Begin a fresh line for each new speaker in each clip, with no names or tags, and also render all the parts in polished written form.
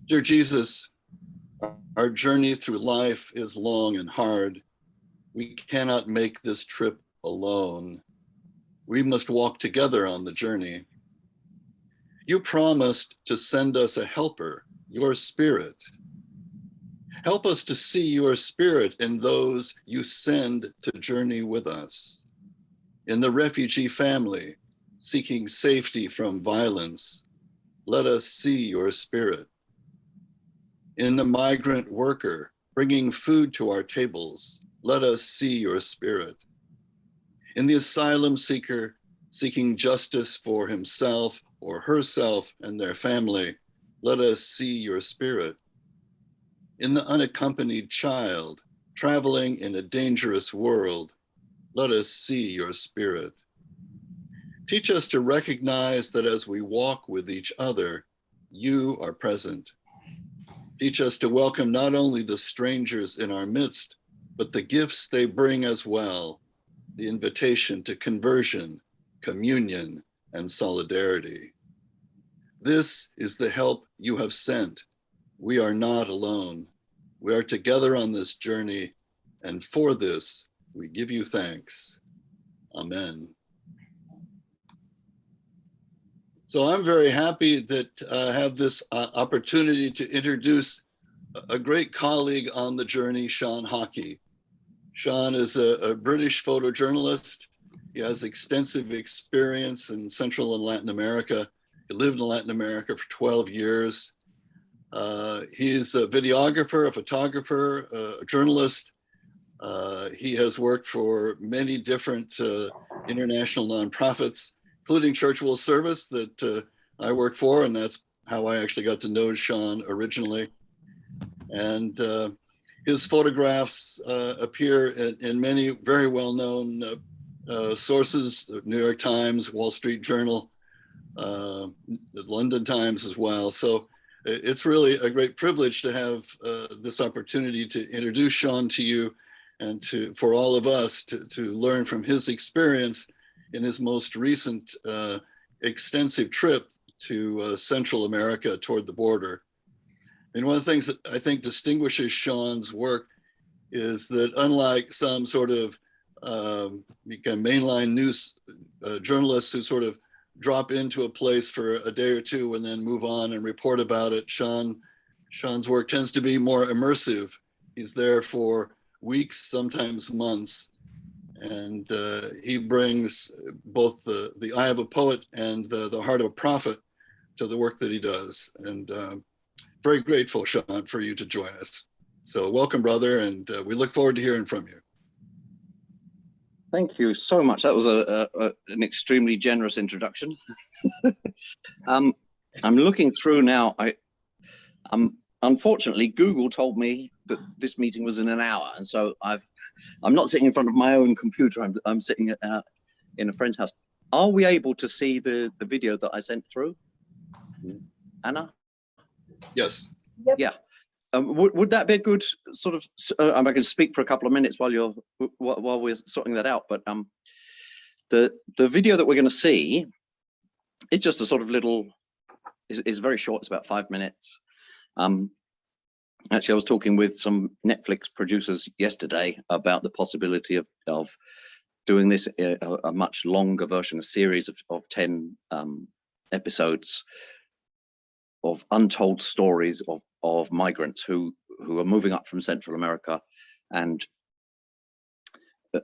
Dear Jesus, our journey through life is long and hard. We cannot make this trip alone. We must walk together on the journey. You promised to send us a helper, your Spirit. Help us to see your Spirit in those you send to journey with us. In the refugee family, seeking safety from violence, let us see your Spirit. In the migrant worker, bringing food to our tables, let us see your Spirit. In the asylum seeker, seeking justice for himself or herself and their family, let us see your Spirit. In the unaccompanied child, traveling in a dangerous world, let us see your Spirit. Teach us to recognize that as we walk with each other, you are present. Teach us to welcome not only the strangers in our midst, but the gifts they bring as well, the invitation to conversion, communion, and solidarity. This is the help you have sent. We are not alone. We are together on this journey, and for this, we give you thanks. Amen. So I'm very happy that I have this opportunity to introduce a great colleague on the journey, Sean Hawkey. Sean is a British photojournalist. He has extensive experience in Central and Latin America. He lived in Latin America for 12 years. He's a videographer, a photographer, a journalist. He has worked for many different international nonprofits, including Church Will Service that I work for, and that's how I actually got to know Sean originally. And his photographs appear in many very well-known sources, the New York Times, Wall Street Journal, the London Times as well. So it's really a great privilege to have this opportunity to introduce Sean to you and for all of us to learn from his experience in his most recent extensive trip to Central America toward the border. And one of the things that I think distinguishes Sean's work is that unlike some sort of mainline news journalists who sort of drop into a place for a day or two and then move on and report about it, Sean's work tends to be more immersive. He's there for weeks, sometimes months, and he brings both the eye of a poet and the heart of a prophet to the work that he does. And very grateful, Sean, for you to join us. So welcome, brother, and we look forward to hearing from you.
Thank you so much. That was an extremely generous introduction. I'm looking through now. Unfortunately, Google told me that this meeting was in an hour, and so I'm not sitting in front of my own computer. I'm sitting in a friend's house. Are we able to see the video that I sent through, Anna?
Yes.
Yep.
Yeah. Would that be a good sort of? I can speak for a couple of minutes while we're sorting that out. But the video that we're going to see is just a sort of little. Is very short. It's about 5 minutes. Actually, I was talking with some Netflix producers yesterday about the possibility of doing this a much longer version, a series of 10 episodes of untold stories of migrants who are moving up from Central America. And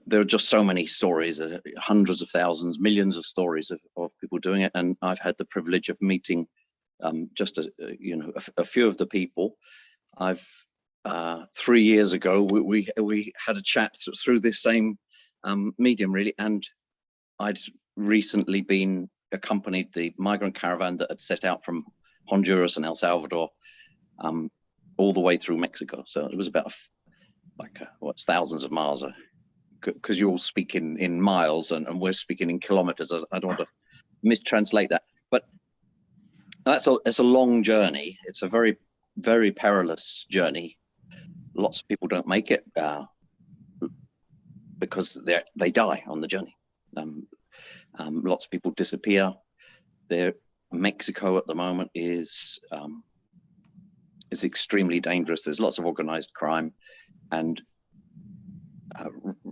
there are just so many stories, hundreds of thousands, millions of stories of people doing it. And I've had the privilege of meeting just a few of the people. I've 3 years ago we had a chat through this same medium, really, and I'd recently been accompanied the migrant caravan that had set out from Honduras and El Salvador all the way through Mexico. So it was about what's thousands of miles, because you all speak in miles and we're speaking in kilometers. I don't want to mistranslate that, but it's a long journey. It's a very, very perilous journey. Lots of people don't make it because they die on the journey. Lots of people disappear. Mexico at the moment is is extremely dangerous. There's lots of organized crime. And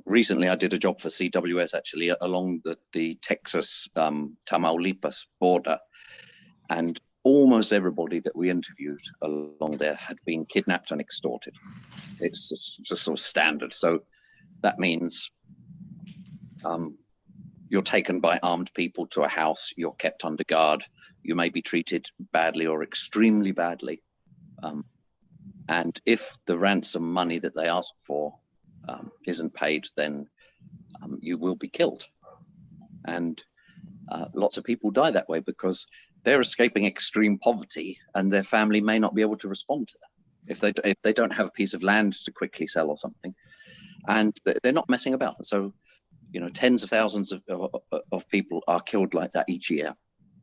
recently I did a job for CWS actually along the Texas Tamaulipas border, and almost everybody that we interviewed along there had been kidnapped and extorted. It's just sort of standard. So that means you're taken by armed people to a house, you're kept under guard, you may be treated badly or extremely badly. And if the ransom money that they ask for isn't paid, then you will be killed. And lots of people die that way because they're escaping extreme poverty and their family may not be able to respond to that if they don't have a piece of land to quickly sell or something. And they're not messing about. And so, you know, tens of thousands of people are killed like that each year.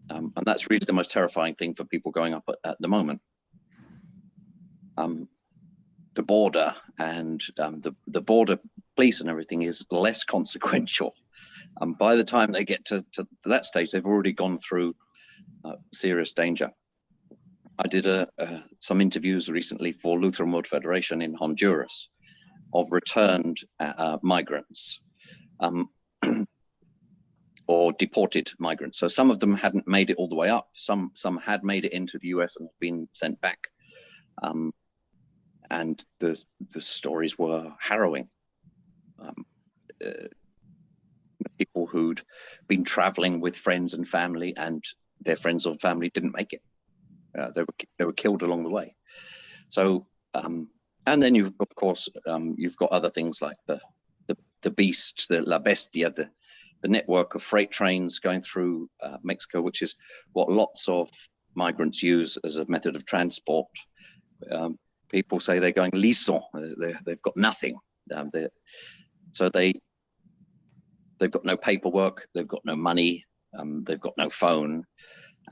And that's really the most terrifying thing for people going up at the moment. The border and the border police and everything is less consequential. By the time they get to that stage, they've already gone through serious danger. I did some interviews recently for Lutheran World Federation in Honduras of returned migrants or deported migrants. So some of them hadn't made it all the way up. Some had made it into the US and been sent back. And the stories were harrowing. People who'd been traveling with friends and family, and their friends or family didn't make it. They were killed along the way. So, and then you've of course you've got other things like the beast, the La Bestia, the network of freight trains going through Mexico, which is what lots of migrants use as a method of transport. People say they're going liso, they've got nothing. So they've got no paperwork, they've got no money, they've got no phone.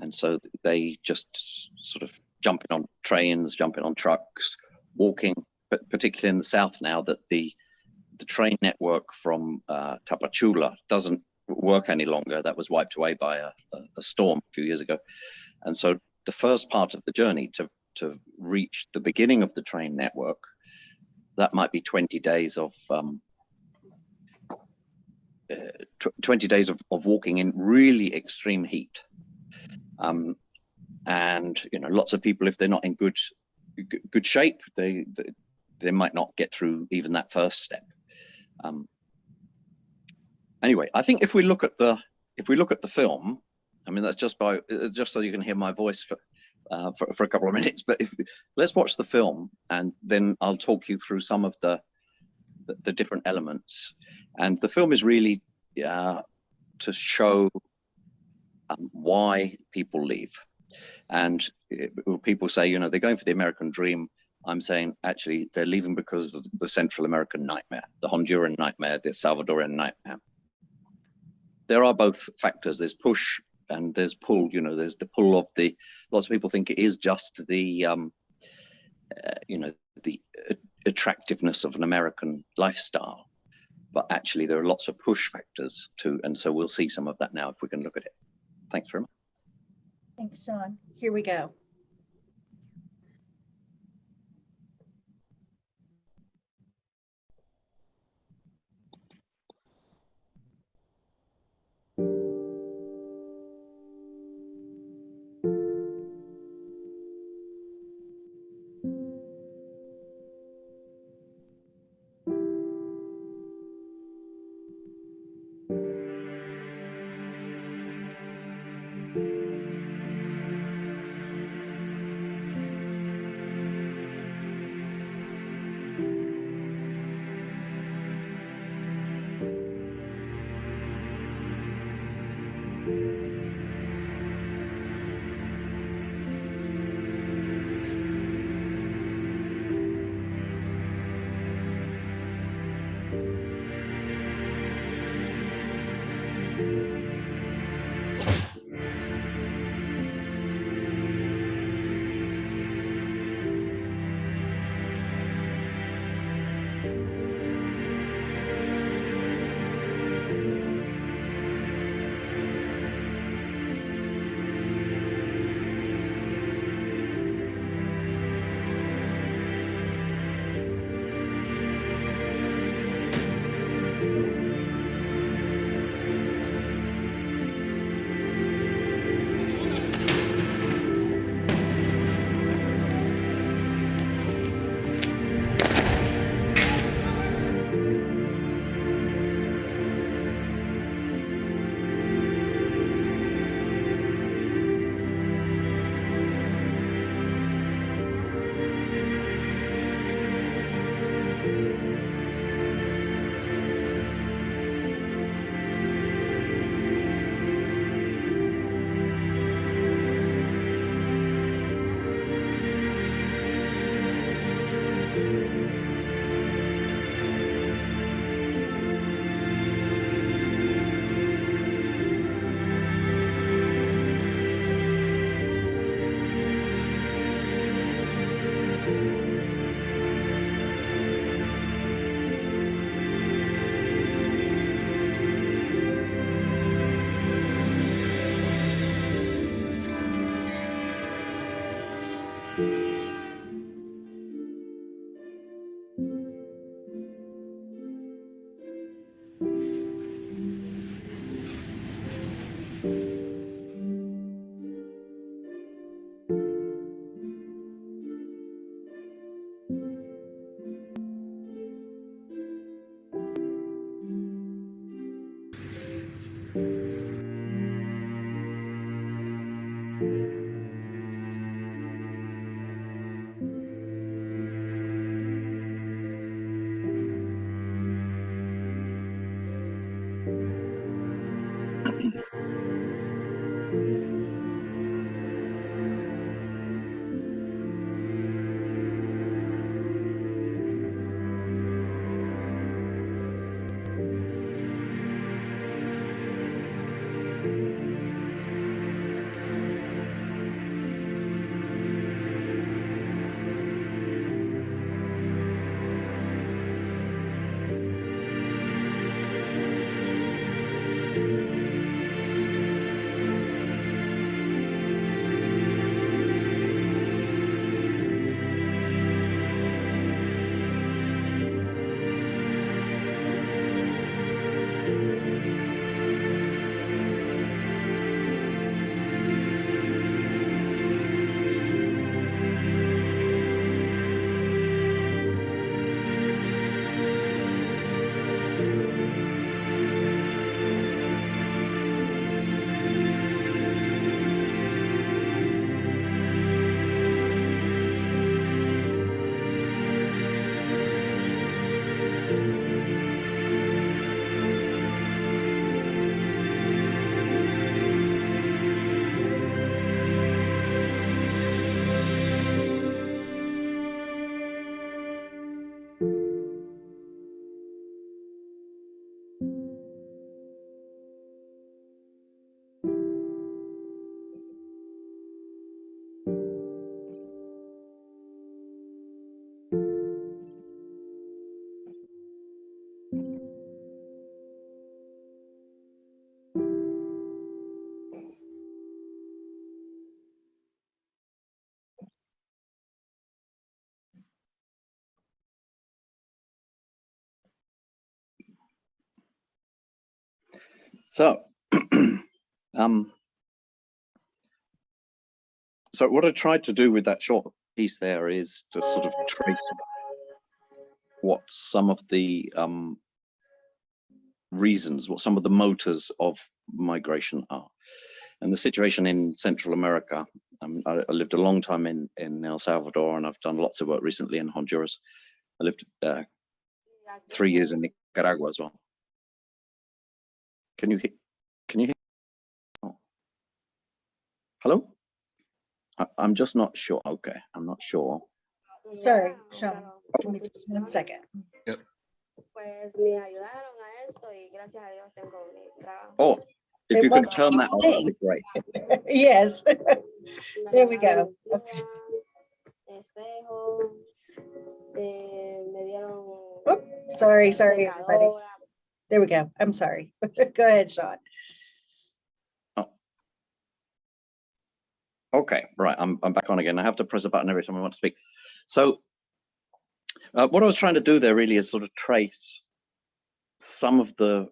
And so they just sort of jumping on trains, jumping on trucks, walking, but particularly in the south now that the train network from Tapachula doesn't work any longer. That was wiped away by a storm a few years ago. And so the first part of the journey to reach the beginning of the train network, that might be 20 days of 20 days of walking in really extreme heat. And you know, lots of people, if they're not in good shape, they might not get through even that first step. Anyway, I think if we look at the film, I mean, that's just so you can hear my voice for a couple of minutes. But let's watch the film, and then I'll talk you through some of the different elements. And the film is really to show why people leave. And people say, you know, they're going for the American dream. I'm saying actually they're leaving because of the Central American nightmare, the Honduran nightmare, the Salvadoran nightmare. There are both factors. There's push and there's pull. You know, there's the pull of lots of people think it is just the you know, the attractiveness of an American lifestyle, but actually there are lots of push factors too. And so we'll see some of that now if we can look at it. Thanks very much.
Thanks, Sean. Here we go.
So, so what I tried to do with that short piece there is to sort of trace what some of the reasons, what some of the motors of migration are. And the situation in Central America, I lived a long time in El Salvador, and I've done lots of work recently in Honduras. I lived 3 years in Nicaragua as well. Can you hear? Oh. Hello? I'm just not sure. Okay, I'm not sure.
Sorry, Sean, give me just 1 second.
Yep.
Oh, if
It
you could
wants
turn
to
that off,
sing.
that'd be great.
Yes, there we go. Okay. Oop, sorry, everybody. There we go. I'm sorry. Go ahead, Sean.
Oh. Okay, right. I'm back on again. I have to press a button every time I want to speak. So what I was trying to do there really is sort of trace some of the,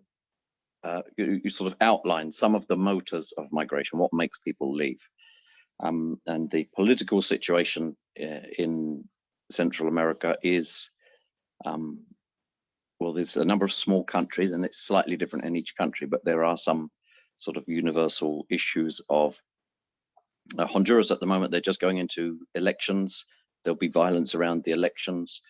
you sort of outline some of the motors of migration, what makes people leave. And the political situation in Central America is, well, there's a number of small countries and it's slightly different in each country, but there are some sort of universal issues of Honduras at the moment. They're just going into elections. There'll be violence around the elections.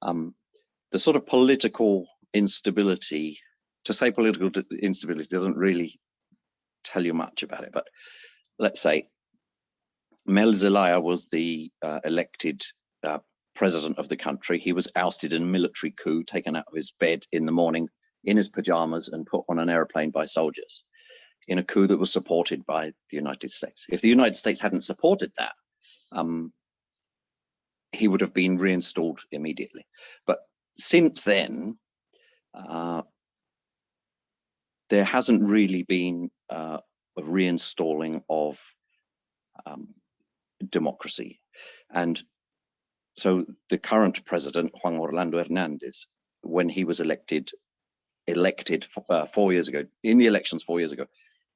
The sort of political instability, to say political instability doesn't really tell you much about it, but let's say Mel Zelaya was the elected president of the country. He was ousted in a military coup, taken out of his bed in the morning in his pajamas and put on an airplane by soldiers in a coup that was supported by the United States. If the United States hadn't supported that, he would have been reinstalled immediately. But since then, there hasn't really been a reinstalling of democracy. And so the current president, Juan Orlando Hernandez, when he was elected 4 years ago, in the elections 4 years ago,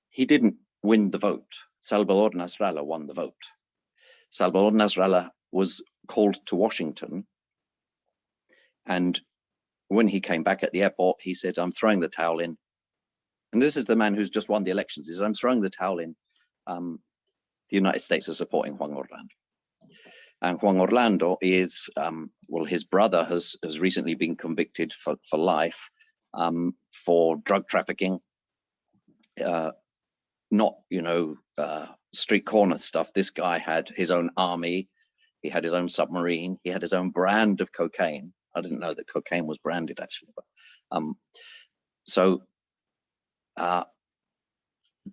he didn't win the vote. Salvador Nasrallah won the vote. Salvador Nasrallah was called to Washington, and when he came back at the airport, he said, "I'm throwing the towel in." And this is the man who's just won the elections. He says, "I'm throwing the towel in. The United States is supporting Juan Orlando." And Juan Orlando is, well, his brother has recently been convicted for life for drug trafficking. Not, street corner stuff. This guy had his own army. He had his own submarine. He had his own brand of cocaine. I didn't know that cocaine was branded, actually. But, so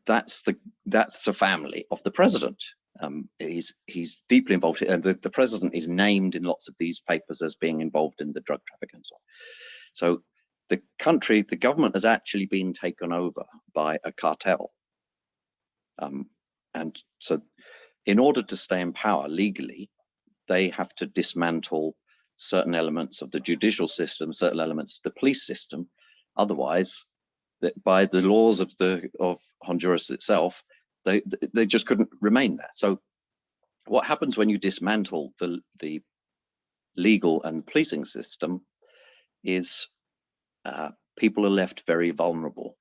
that's the family of the president. He's deeply involved, and the president is named in lots of these papers as being involved in the drug traffic and so on. So the government has actually been taken over by a cartel. And so in order to stay in power legally, they have to dismantle certain elements of the judicial system, certain elements of the police system. Otherwise, by the laws of Honduras itself, they just couldn't remain there. So what happens when you dismantle the legal and policing system is people are left very vulnerable.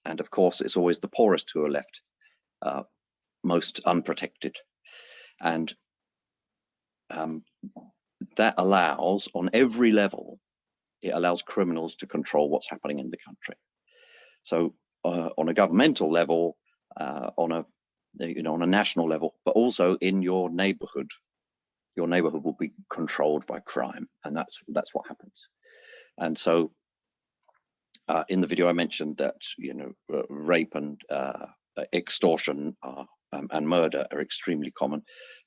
And of course, it's always the poorest who are left most unprotected. And that allows, on every level, it allows criminals to control what's happening in the country. So on a governmental level, on a national level, but also in your neighborhood will be controlled by crime, and that's what happens. And so in the video I mentioned that rape and extortion and murder are extremely common.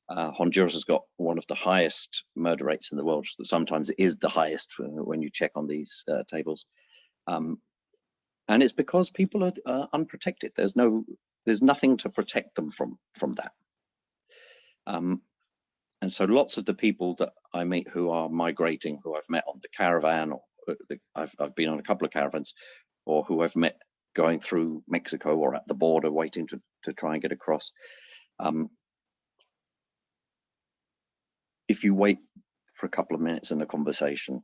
Honduras has got one of the highest murder rates in the world. Sometimes it is the highest when you check on these tables. And it's because people are unprotected. There's nothing to protect them from that. And so lots of the people that I meet who are migrating, who I've met on the caravan, or I've been on a couple of caravans, or who I've met going through Mexico or at the border waiting to try and get across. If you wait for a couple of minutes in a conversation,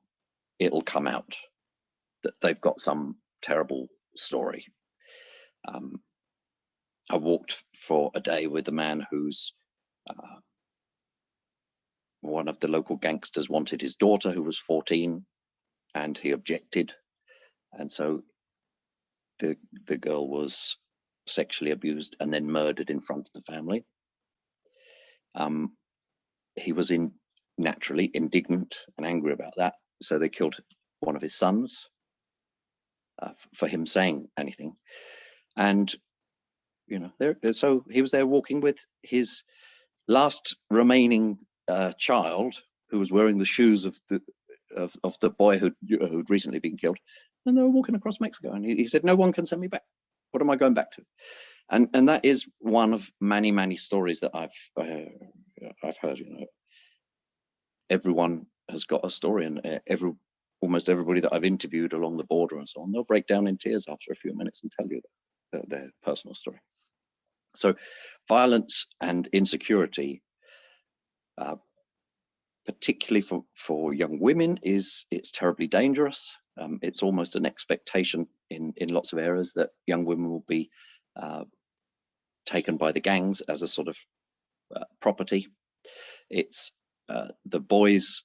it'll come out that they've got some terrible story. I walked for a day with a man who's one of the local gangsters wanted his daughter, who was 14, and he objected. And so the girl was sexually abused and then murdered in front of the family. He was naturally indignant and angry about that. So they killed one of his sons for him saying anything. And, so he was there walking with his last remaining child, who was wearing the shoes of the boy who'd recently been killed. And they were walking across Mexico. And he said, "No one can send me back. What am I going back to?" And that is one of many, many stories that I've heard. Everyone has got a story, and almost everybody that I've interviewed along the border and so on, they'll break down in tears after a few minutes and tell you their personal story. So violence and insecurity, particularly for young women, it's terribly dangerous. It's almost an expectation in lots of areas that young women will be taken by the gangs as a sort of property. It's the boys,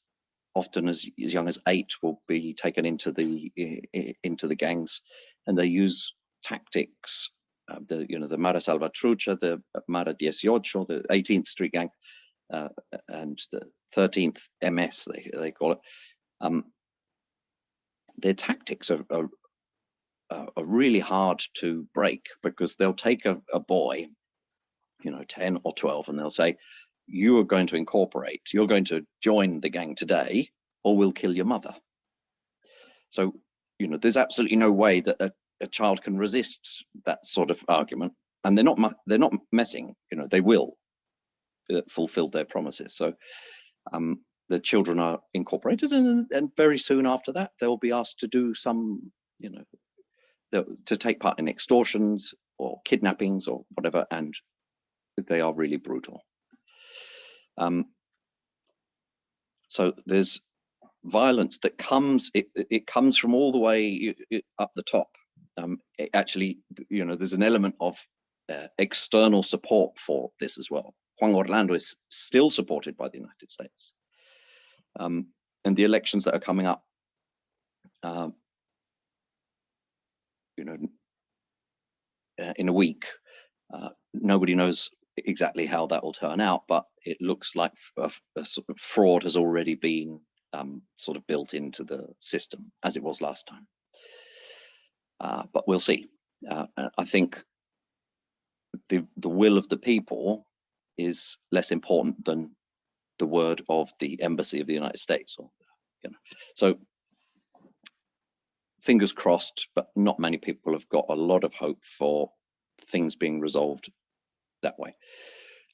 often as young as 8, will be taken into the gangs, and they use tactics. The Mara Salvatrucha, the Mara 18, the 18th Street Gang, and the 13th MS, they call it. Their tactics are really hard to break, because they'll take a boy, 10 or 12, and they'll say, "You are going to incorporate, you're going to join the gang today, or we'll kill your mother." So, there's absolutely no way that a child can resist that sort of argument, and they're not messing. They will fulfill their promises. So The children are incorporated, and very soon after that, they'll be asked to do some, to take part in extortions or kidnappings or whatever, and they are really brutal. So there's violence that comes, it comes from all the way up the top. Actually, there's an element of external support for this as well. Juan Orlando is still supported by the United States. And the elections that are coming up, in a week, nobody knows exactly how that will turn out, but it looks like a sort of fraud has already been sort of built into the system, as it was last time. But we'll see. I think the will of the people is less important than the word of the embassy of the United States, so fingers crossed, but not many people have got a lot of hope for things being resolved that way.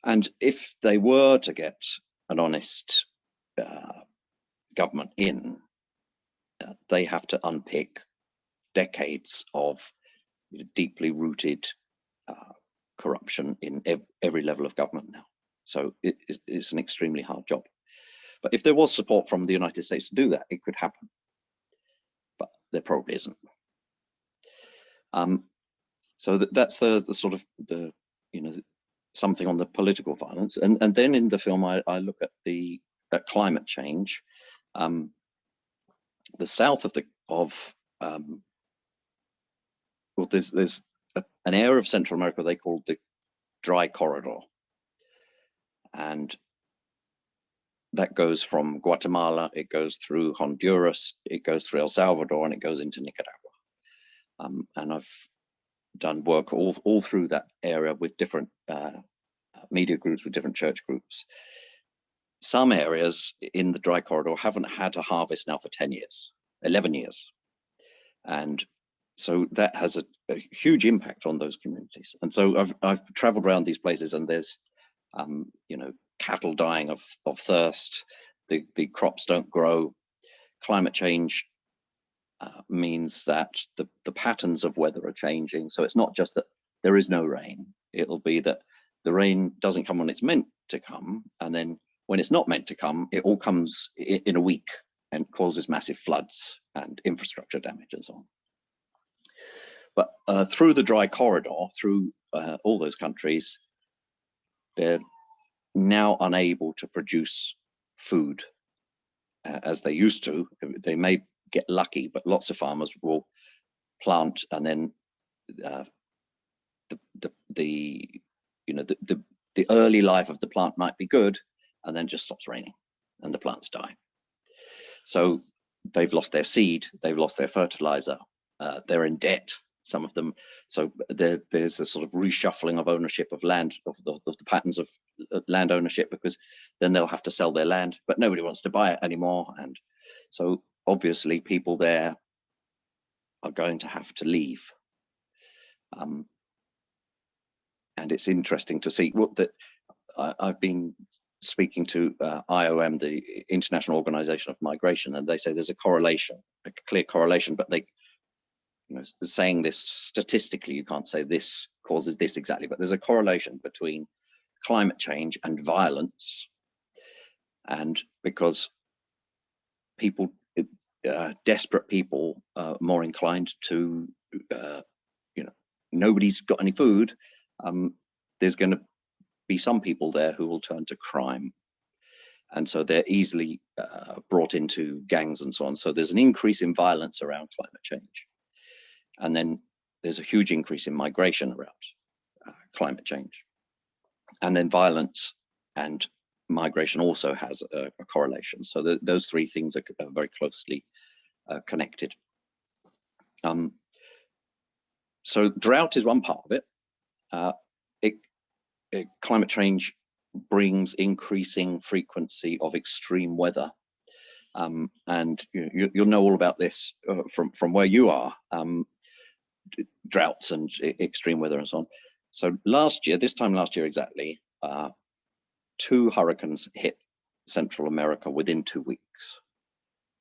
And if they were to get an honest government in, they have to unpick decades of deeply rooted corruption in every level of government now. So it's an extremely hard job. But if there was support from the United States to do that, it could happen. But there probably isn't. So that's the sort of something on the political violence. And then in the film, I look at at climate change. The south of well, there's an area of Central America they call the dry corridor, and that goes from Guatemala, it goes through Honduras, it goes through El Salvador, and it goes into Nicaragua. And I've done work all through that area with different media groups, with different church groups. Some areas in the dry corridor haven't had a harvest now for 10 years, 11 years. And so that has a huge impact on those communities. And so I've traveled around these places, and there's, cattle dying of thirst, the crops don't grow. Climate change means that the patterns of weather are changing. So it's not just that there is no rain, it'll be that the rain doesn't come when it's meant to come, and then when it's not meant to come, it all comes in a week and causes massive floods and infrastructure damage and so on. But through the dry corridor, through all those countries, they're now unable to produce food as they used to. They may get lucky, but lots of farmers will plant, and then the early life of the plant might be good, and then just stops raining and the plants die. So they've lost their seed, they've lost their fertilizer, they're in debt, some of them. So there's a sort of reshuffling of ownership of land, of the patterns of land ownership, because then they'll have to sell their land, but nobody wants to buy it anymore. And so obviously people there are going to have to leave. And it's interesting to see I've been speaking to IOM, the International Organization of Migration, and they say there's a correlation, a clear correlation, but they, saying this statistically, you can't say this causes this exactly, but there's a correlation between climate change and violence. And because people, desperate people, are more inclined to, nobody's got any food, there's going to be some people there who will turn to crime. And so they're easily brought into gangs and so on. So there's an increase in violence around climate change. And then there's a huge increase in migration around climate change. And then violence and migration also has a correlation. So those three things are very closely connected. So drought is one part of it. Climate change brings increasing frequency of extreme weather. And you'll know all about this from where you are, droughts and extreme weather and so on. So this time last year exactly, 2 hurricanes hit Central America within 2 weeks.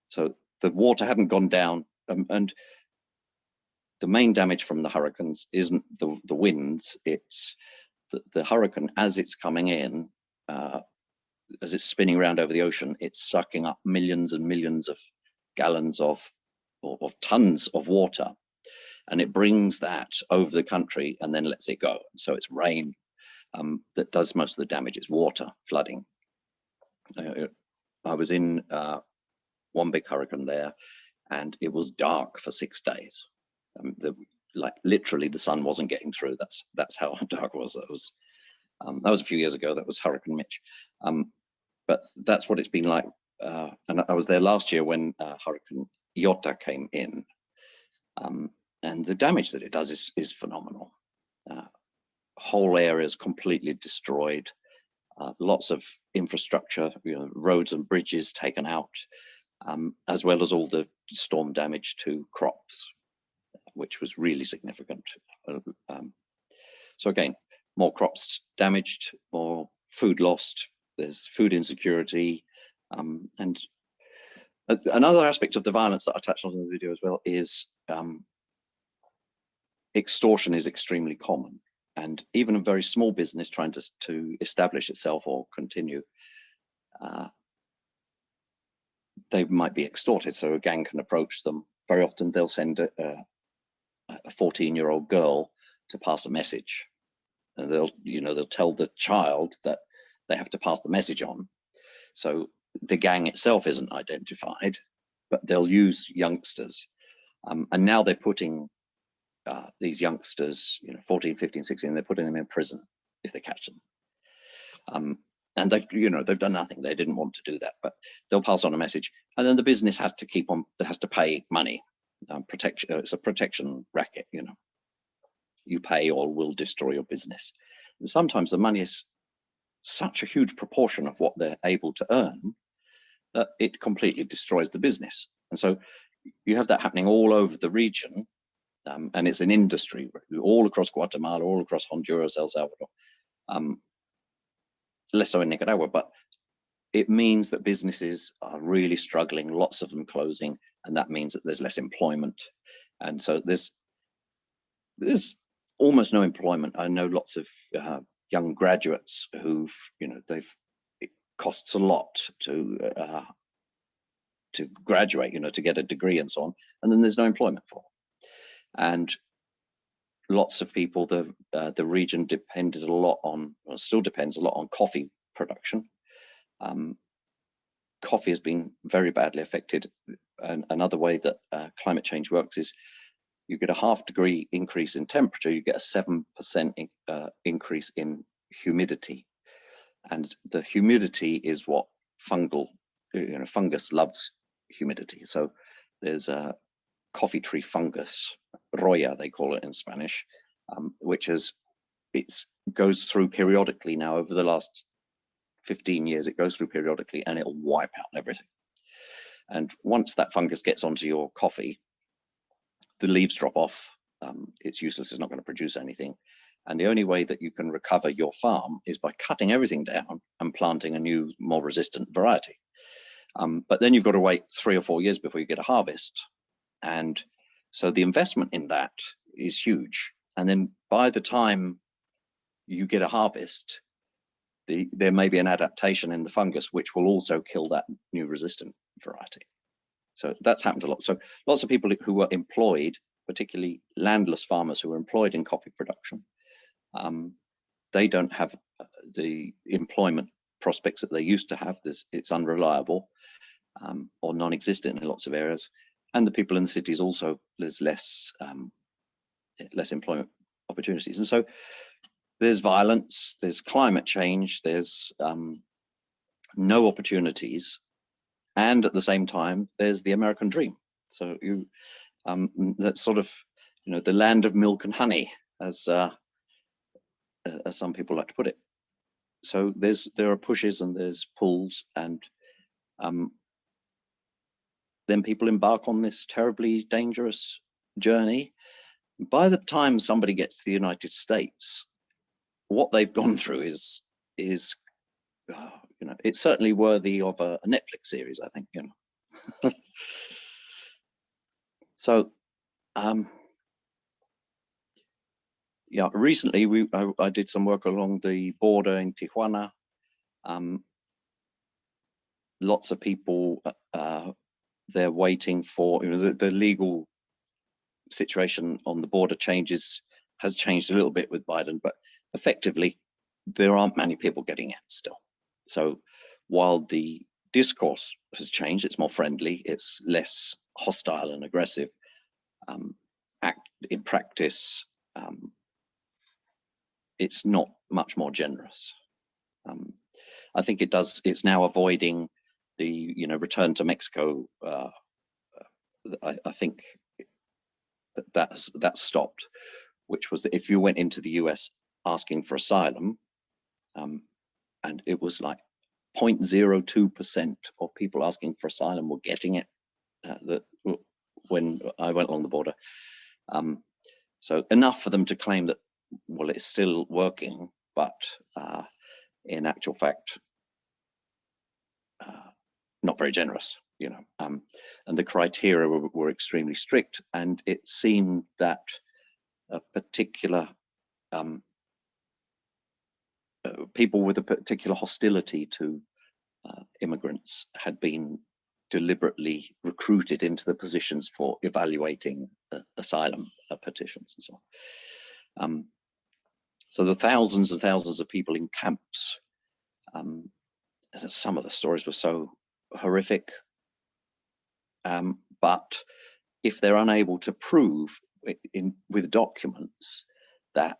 So the water hadn't gone down, and the main damage from the hurricanes isn't the winds, it's the hurricane as it's coming in, as it's spinning around over the ocean, it's sucking up millions and millions of gallons of tons of water, and it brings that over the country and then lets it go. So it's rain that does most of the damage. It's water flooding. I was in one big hurricane there, and it was dark for 6 days. Like literally, the sun wasn't getting through. That's how dark it was. That was a few years ago. That was Hurricane Mitch. But that's what it's been like. And I was there last year when Hurricane Iota came in, and the damage that it does is phenomenal. Whole areas completely destroyed. Lots of infrastructure, roads and bridges taken out, as well as all the storm damage to crops, which was really significant. So again, more crops damaged, more food lost, there's food insecurity. And another aspect of the violence that I touched on in the video as well is extortion is extremely common. And even a very small business trying to establish itself or continue, they might be extorted. So a gang can approach them. Very often they'll send a 14-year-old girl to pass a message. And they'll tell the child that they have to pass the message on. So the gang itself isn't identified, but they'll use youngsters. And now they're putting these youngsters, 14, 15, 16, they're putting them in prison if they catch them. And they've done nothing. They didn't want to do that, but they'll pass on a message. And then the business has to pay money. Protection. It's a protection racket, You pay or we'll destroy your business. And sometimes the money is such a huge proportion of what they're able to earn that it completely destroys the business. And so you have that happening all over the region. And it's an industry all across Guatemala, all across Honduras, El Salvador, less so in Nicaragua, but it means that businesses are really struggling, lots of them closing, and that means that there's less employment. And so there's almost no employment. I know lots of young graduates who've, it costs a lot to graduate, to get a degree and so on, and then there's no employment for them. And lots of people, the region depended a lot on, well, still depends a lot on coffee production. Coffee has been very badly affected. And another way that climate change works is you get a 0.5 degree increase in temperature, you get a 7% increase in humidity. And the humidity is what fungus loves humidity. So there's a coffee tree fungus, roya they call it in Spanish, which goes through periodically now. Over the last 15 years, it goes through periodically and it'll wipe out everything. And once that fungus gets onto your coffee, the leaves drop off. It's useless, it's not going to produce anything. And the only way that you can recover your farm is by cutting everything down and planting a new, more resistant variety. But then you've got to wait 3 or 4 years before you get a harvest. And so the investment in that is huge. And then by the time you get a harvest, there may be an adaptation in the fungus, which will also kill that new resistant variety. So that's happened a lot. So lots of people who were employed, particularly landless farmers who were employed in coffee production, they don't have the employment prospects that they used to have. It's unreliable or non-existent in lots of areas. And the people in the cities also, there's less employment opportunities. And so there's violence, there's climate change, there's no opportunities. And at the same time, there's the American dream. So that's sort of, the land of milk and honey, as some people like to put it. So there are pushes and there's pulls, and then people embark on this terribly dangerous journey. By the time somebody gets to the United States, what they've gone through is you know, it's certainly worthy of a Netflix series, I think, you know. So, yeah, recently I did some work along the border in Tijuana. Lots of people, they're waiting for, you know, the legal situation on the border has changed a little bit with Biden, but effectively there aren't many people getting in still. So while the discourse has changed, it's more friendly, it's less hostile and aggressive. In practice, it's not much more generous. I think it's now avoiding the, you know, return to Mexico. I think that's stopped, which was that if you went into the US asking for asylum, and it was like 0.02% of people asking for asylum were getting it when I went along the border. So enough for them to claim that, well, it's still working, but in actual fact, not very generous, you know. And the criteria were extremely strict, and it seemed that a particular people with a particular hostility to immigrants had been deliberately recruited into the positions for evaluating asylum petitions and so on. So the thousands and thousands of people in camps, some of the stories were so horrific, but if they're unable to prove with documents that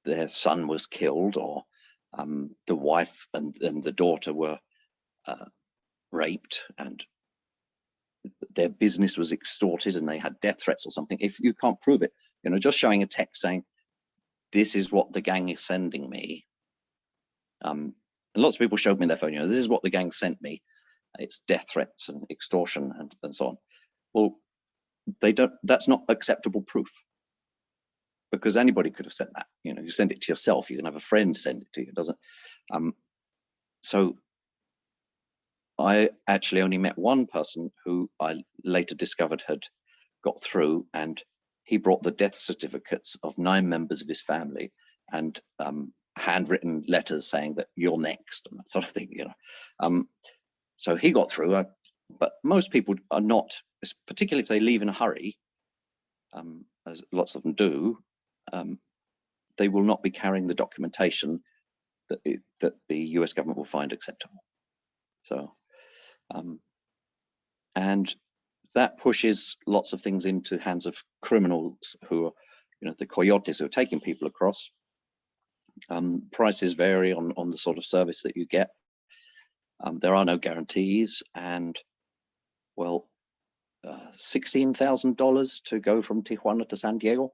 their son was killed, or the wife and the daughter were raped, and their business was extorted and they had death threats or something, if you can't prove it, you know, just showing a text saying, this is what the gang is sending me. And lots of people showed me their phone, you know, this is what the gang sent me. It's death threats and extortion and so on. Well, that's not acceptable proof, because anybody could have sent that. You know, you send it to yourself, you can have a friend send it to you. It doesn't. So I actually only met one person who I later discovered had got through, and he brought the death certificates of 9 members of his family and handwritten letters saying that you're next and that sort of thing, you know. So he got through, but most people are not, particularly if they leave in a hurry, as lots of them do, they will not be carrying the documentation that the US government will find acceptable. So, and that pushes lots of things into hands of criminals who are, you know, the coyotes who are taking people across. Prices vary on the sort of service that you get. There are no guarantees, and well, $16,000 to go from Tijuana to San Diego,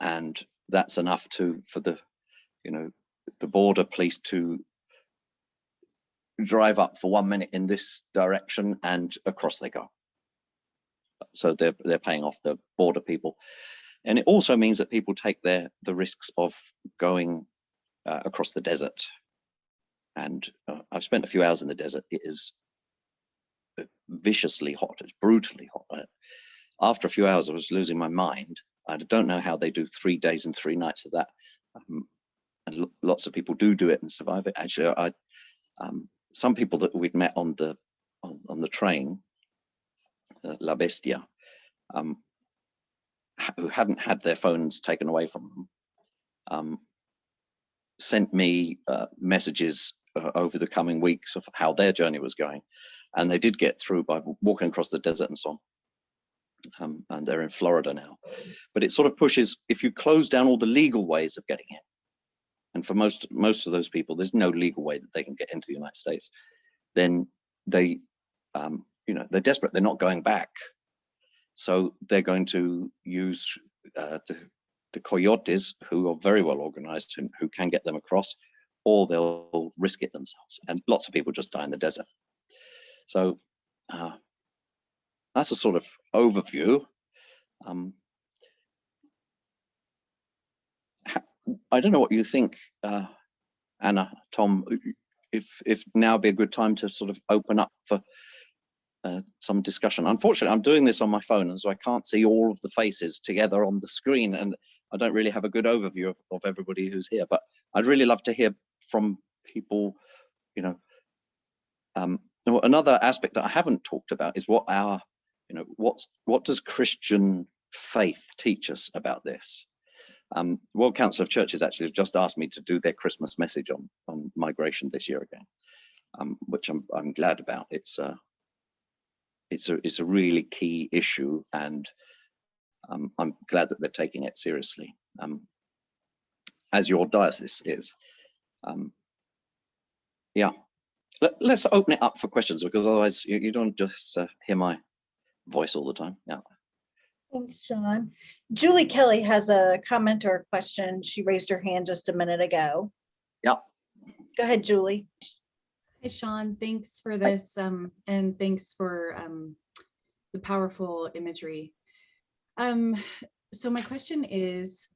and that's enough for the, you know, the border police to drive up for 1 minute in this direction and across they go. So they're paying off the border people, and it also means that people take the risks of going across the desert. And I've spent a few hours in the desert. It is viciously hot. It's brutally hot. After a few hours, I was losing my mind. I don't know how they do 3 days and 3 nights of that. And lots of people do it and survive it. Actually, some people that we'd met on the train, La Bestia, who hadn't had their phones taken away from them, sent me messages over the coming weeks of how their journey was going. And they did get through by walking across the desert and so on. And they're in Florida now. But it sort of pushes, if you close down all the legal ways of getting in, and for most of those people, there's no legal way that they can get into the United States, then they, you know, they're desperate. They're not going back. So they're going to use the coyotes, who are very well organized and who can get them across, or they'll risk it themselves. And lots of people just die in the desert. So that's a sort of overview. I don't know what you think. Anna, Tom, if now be a good time to sort of open up for some discussion. Unfortunately, I'm doing this on my phone, and so I can't see all of the faces together on the screen, and I don't really have a good overview of everybody who's here. But I'd really love to hear from people. You know, another aspect that I haven't talked about is what our, you know, what does Christian faith teach us about this? World Council of Churches actually just asked me to do their Christmas message on migration this year again, which I'm glad about. It's a really key issue, and I'm glad that they're taking it seriously, as your diocese is. Yeah, let's open it up for questions, because otherwise you don't just hear my voice all the time. Yeah.
Thanks, Sean. Julie Kelly has a comment or a question. She raised her hand just a minute ago.
Yeah.
Go ahead, Julie.
Hi, Sean. Thanks for this, and thanks for the powerful imagery. So my question is,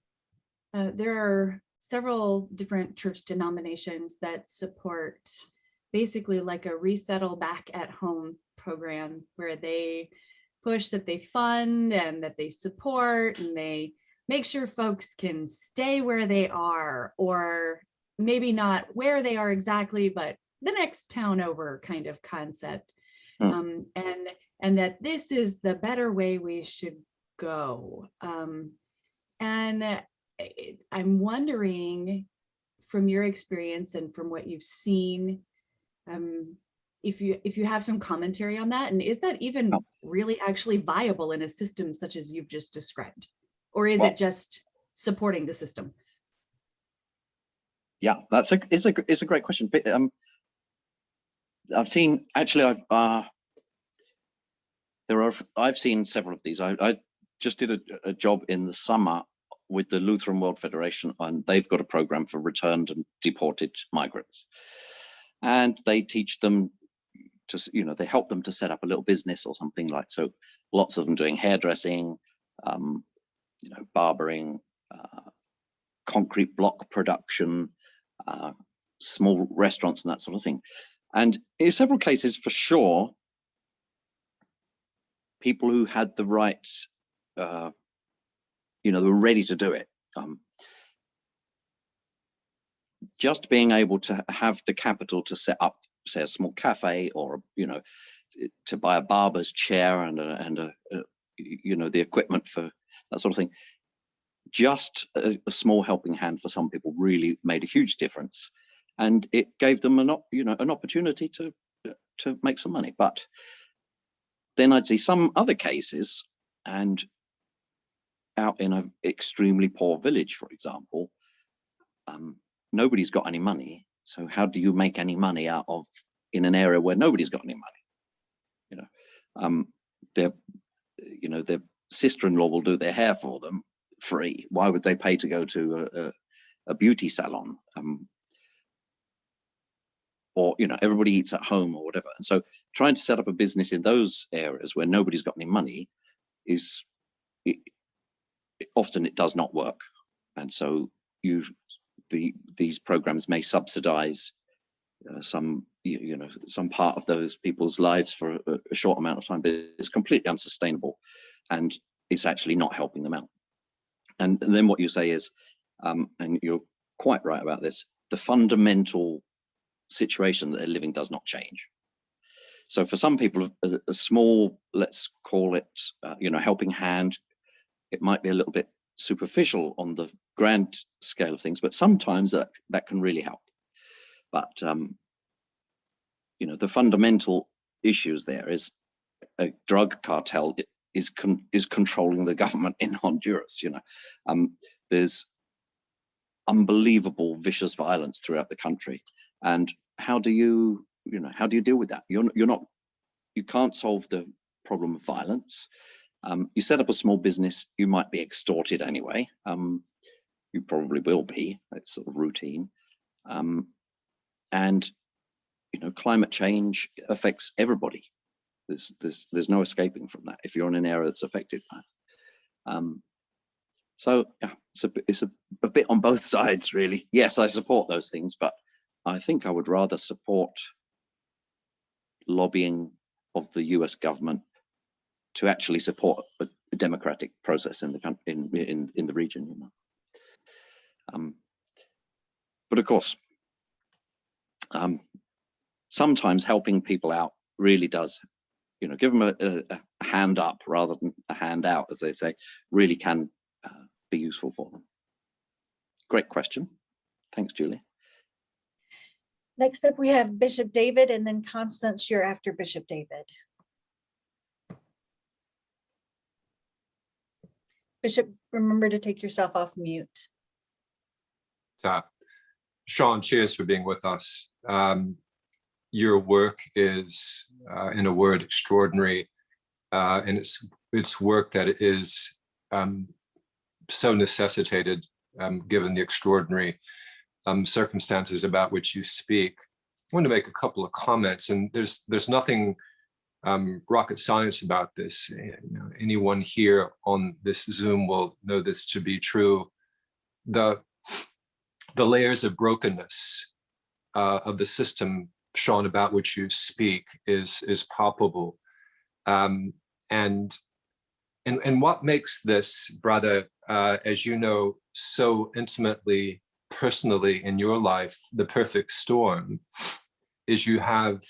there are several different church denominations that support basically like a resettle back at home program, where they push that they fund and that they support, and they make sure folks can stay where they are, or maybe not where they are exactly, but the next town over kind of concept. And that this is the better way we should go. And I'm wondering, from your experience and from what you've seen, if you have some commentary on that, and is that even really actually viable in a system such as you've just described, or is it just supporting the system?
Yeah, it's a great question. But, I've seen, actually, I've seen several of these. I just did a job in the summer with the Lutheran World Federation, and they've got a program for returned and deported migrants, and they teach them to, you know, they help them to set up a little business or something like. So lots of them doing hairdressing, you know, barbering, concrete block production, small restaurants and that sort of thing. And in several cases, for sure, people who had the right, you know, they were ready to do it. Just being able to have the capital to set up, say, a small cafe, or, you know, to buy a barber's chair and you know, the equipment for that sort of thing. Just a small helping hand for some people really made a huge difference, and it gave them an opportunity to make some money. But then I'd see some other cases, and out in an extremely poor village, for example, nobody's got any money. So how do you make any money out of in an area where nobody's got any money? You know, their sister-in-law will do their hair for them free. Why would they pay to go to a beauty salon? Or, you know, everybody eats at home or whatever. And so trying to set up a business in those areas where nobody's got any money often it does not work. And so these programs may subsidize some part of those people's lives for a short amount of time, but it's completely unsustainable, and it's actually not helping them out. And then what you say is, and you're quite right about this, the fundamental situation that they're living does not change. So for some people, a small, let's call it, you know, helping hand, it might be a little bit superficial on the grand scale of things, but sometimes that can really help. But you know, the fundamental issues there is a drug cartel is controlling the government in Honduras. You know, there's unbelievable vicious violence throughout the country, and how do you deal with that? You can't solve the problem of violence. You set up a small business, you might be extorted anyway. You probably will be. It's sort of routine. And you know, climate change affects everybody. There's no escaping from that if you're in an area that's affected by it. So yeah, it's a bit on both sides, really. Yes, I support those things, but I think I would rather support lobbying of the US government to actually support a democratic process in the country, in the region, you know. But of course, sometimes helping people out really does, you know, give them a hand up rather than a hand out, as they say, really can be useful for them. Great question. Thanks, Julie.
Next up, we have Bishop David, and then Constance, you're after Bishop David. Bishop, remember to take yourself off mute.
Sean, cheers for being with us. Your work is, in a word, extraordinary, and it's work that is so necessitated, given the extraordinary circumstances about which you speak. I want to make a couple of comments, and there's nothing rocket science about this. You know, anyone here on this Zoom will know this to be true. The layers of brokenness of the system, Sean, about which you speak is palpable. And what makes this, brother, as you know, so intimately, personally in your life, the perfect storm, is you have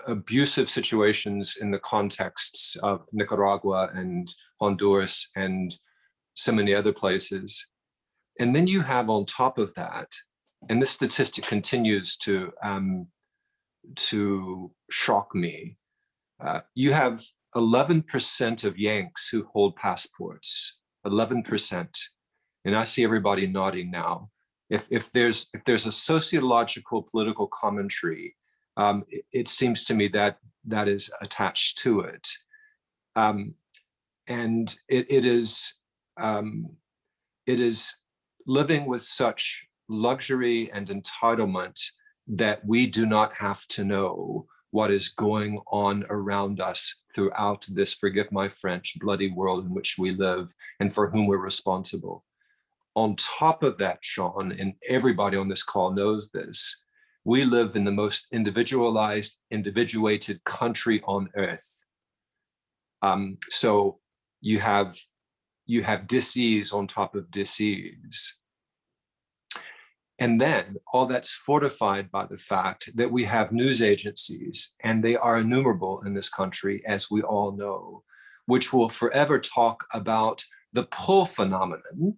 abusive situations in the contexts of Nicaragua and Honduras and so many other places. And then you have on top of that, and this statistic continues to shock me, you have 11% of Yanks who hold passports, 11%. And I see everybody nodding now. If there's a sociological political commentary, it seems to me that is attached to it. And it is living with such luxury and entitlement that we do not have to know what is going on around us throughout this, forgive my French, bloody world in which we live and for whom we're responsible. On top of that, Sean, and everybody on this call knows this, we live in the most individualized, individuated country on earth. So you have dis-ease on top of dis-ease. And then all that's fortified by the fact that we have news agencies, and they are innumerable in this country, as we all know, which will forever talk about the pull phenomenon,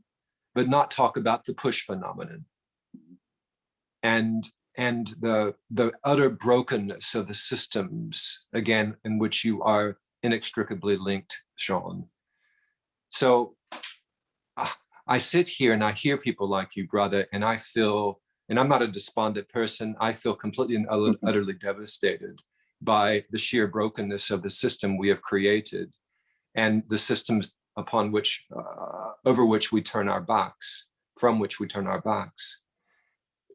but not talk about the push phenomenon. And the utter brokenness of the systems, again, in which you are inextricably linked, Sean. So I sit here and I hear people like you, brother, and I feel, and I'm not a despondent person, I feel completely and utterly devastated by the sheer brokenness of the system we have created and the systems upon which, over which we turn our backs, from which we turn our backs.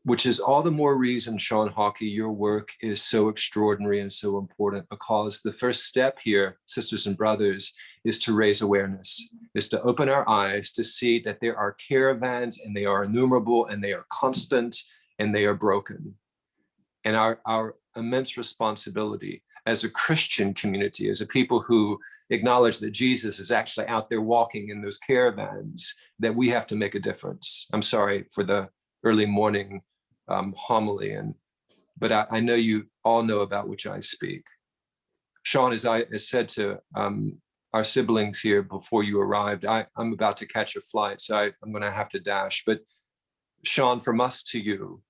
Which is all the more reason, Sean Hawkey, your work is so extraordinary and so important, because the first step here, sisters and brothers, is to raise awareness, is to open our eyes to see that there are caravans, and they are innumerable, and they are constant, and they are broken. And our immense responsibility as a Christian community, as a people who acknowledge that Jesus is actually out there walking in those caravans, that we have to make a difference. I'm sorry for the early morning homily, but I know you all know about which I speak. Sean, as I said to our siblings here before you arrived, I'm about to catch a flight, so I'm going to have to dash. But Sean, from us to you,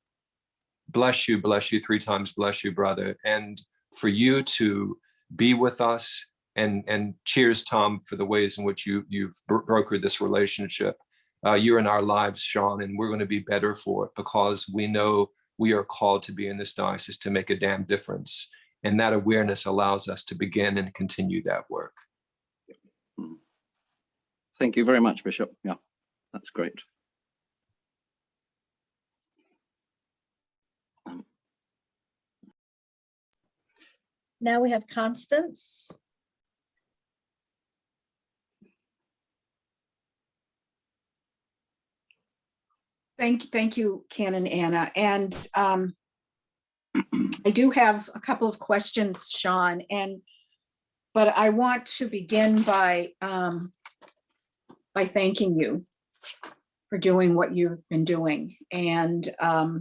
bless you 3 times, bless you, brother. And for you to be with us, and cheers, Tom, for the ways in which you've brokered this relationship. You're in our lives, Sean, and we're going to be better for it, because we know we are called to be in this diocese to make a damn difference. And that awareness allows us to begin and continue that work.
Thank you very much, Bishop. Yeah, that's great.
Now we have Constance.
Thank you, Canon Anna. And I do have a couple of questions, Sean, but I want to begin by thanking you for doing what you've been doing. And I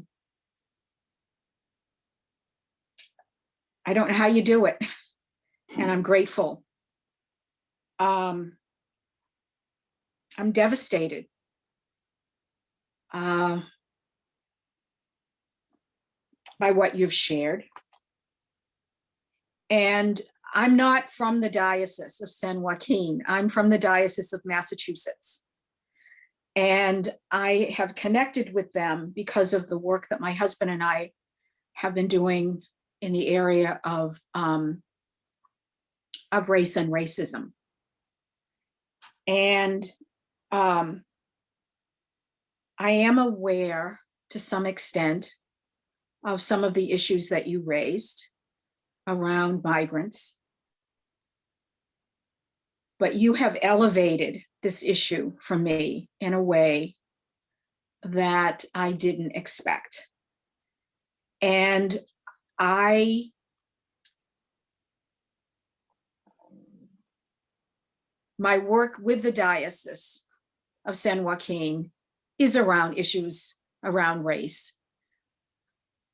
don't know how you do it, and I'm grateful. I'm devastated. By what you've shared. And I'm not from the Diocese of San Joaquin. I'm from the Diocese of Massachusetts. And I have connected with them because of the work that my husband and I have been doing in the area of race and racism. And I am aware to some extent of some of the issues that you raised around migrants. But you have elevated this issue for me in a way that I didn't expect. And my work with the Diocese of San Joaquin is around issues around race.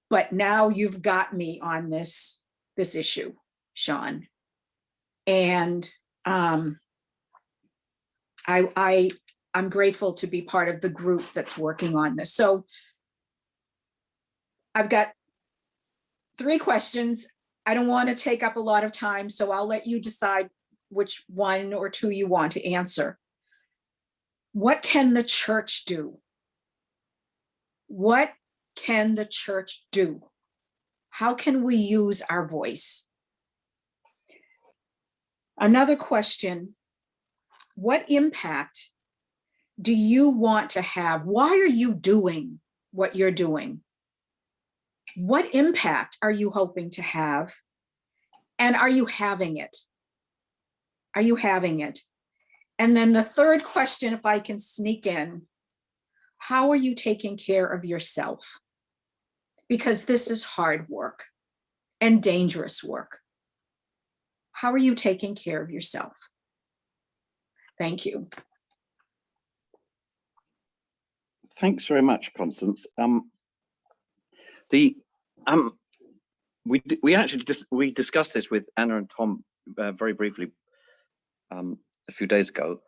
But now you've got me on this issue, Sean. And I'm grateful to be part of the group that's working on this. So I've got 3 questions. I don't want to take up a lot of time, so I'll let you decide which 1 or 2 you want to answer. What can the church do? What can the church do? How can we use our voice? Another question, what impact do you want to have? Why are you doing what you're doing? What impact are you hoping to have? And are you having it? Are you having it? And then the third question, if I can sneak in, how are you taking care of yourself? Because this is hard work and dangerous work. How are you taking care of yourself? Thank you.
Thanks very much, Constance. We discussed this with Anna and Tom very briefly a few days ago.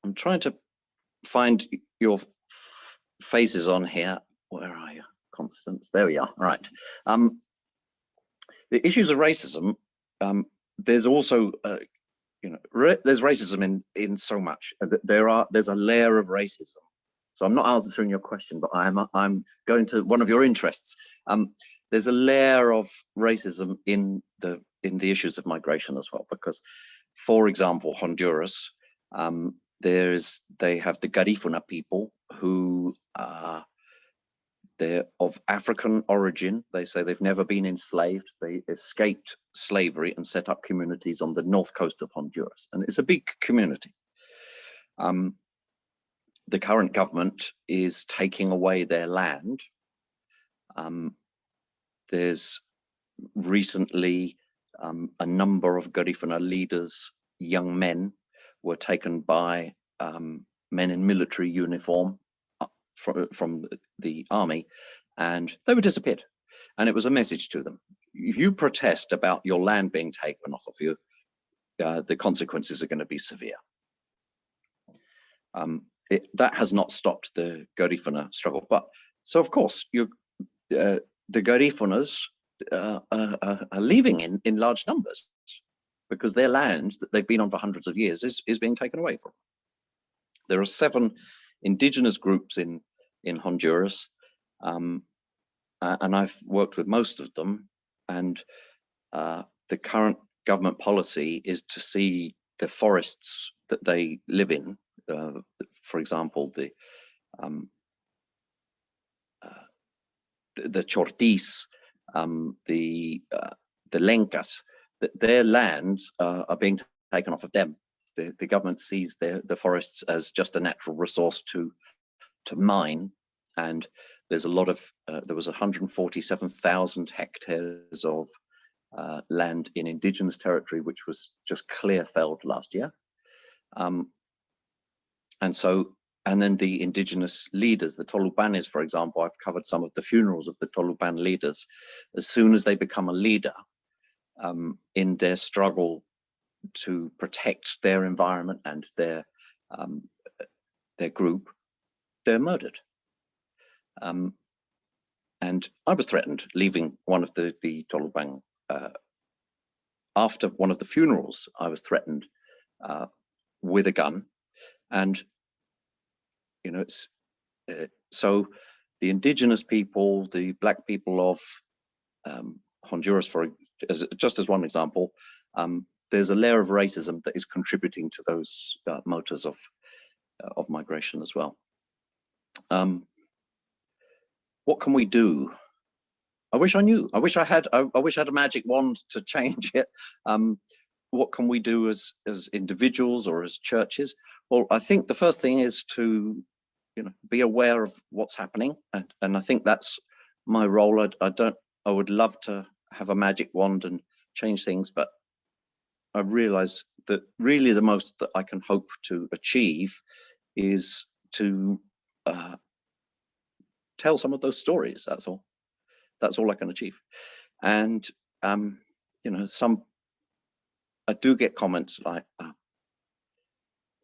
I'm trying to find your faces on here. Where are you, Constance? There we are. Right. The issues of racism. There's also, there's racism in so much. There's a layer of racism. So I'm not answering your question, but I'm going to one of your interests. There's a layer of racism in the issues of migration as well, because, for example, Honduras, they have the Garifuna people who they're of African origin. They say they've never been enslaved. They escaped slavery and set up communities on the north coast of Honduras. And it's a big community. The current government is taking away their land. There's recently a number of Garifuna leaders, young men, were taken by men in military uniform from the army, and they were disappeared. And it was a message to them: if you protest about your land being taken off of you, the consequences are going to be severe. That has not stopped the Garifuna struggle. But so, of course, the Garifunas are leaving in large numbers, because their land that they've been on for hundreds of years is being taken away from them. There are 7 indigenous groups in Honduras, and I've worked with most of them. And the current government policy is to see the forests that they live in, for example, the Chortis, the Lencas, that their lands are being taken off of them. the government sees the forests as just a natural resource to mine, and there's a lot of there was 147,000 hectares of land in indigenous territory which was just clear felled last year, and then the indigenous leaders, the Tolubanes, for example, I've covered some of the funerals of the Toluban leaders. As soon as they become a leader in their struggle to protect their environment and their group, they're murdered. And I was threatened leaving one of the Toluban. After one of the funerals, I was threatened with a gun. And, you know, it's so the indigenous people, the Black people of Honduras, just as one example, there's a layer of racism that is contributing to those motors of migration as well. What can we do? I wish I knew. I wish I had a magic wand to change it. What can we do as individuals or as churches? Well, I think the first thing is to, you know, be aware of what's happening, and I think that's my role. I would love to have a magic wand and change things, but I realize that really the most that I can hope to achieve is to tell some of those stories. That's all I can achieve. And you know, I do get comments like,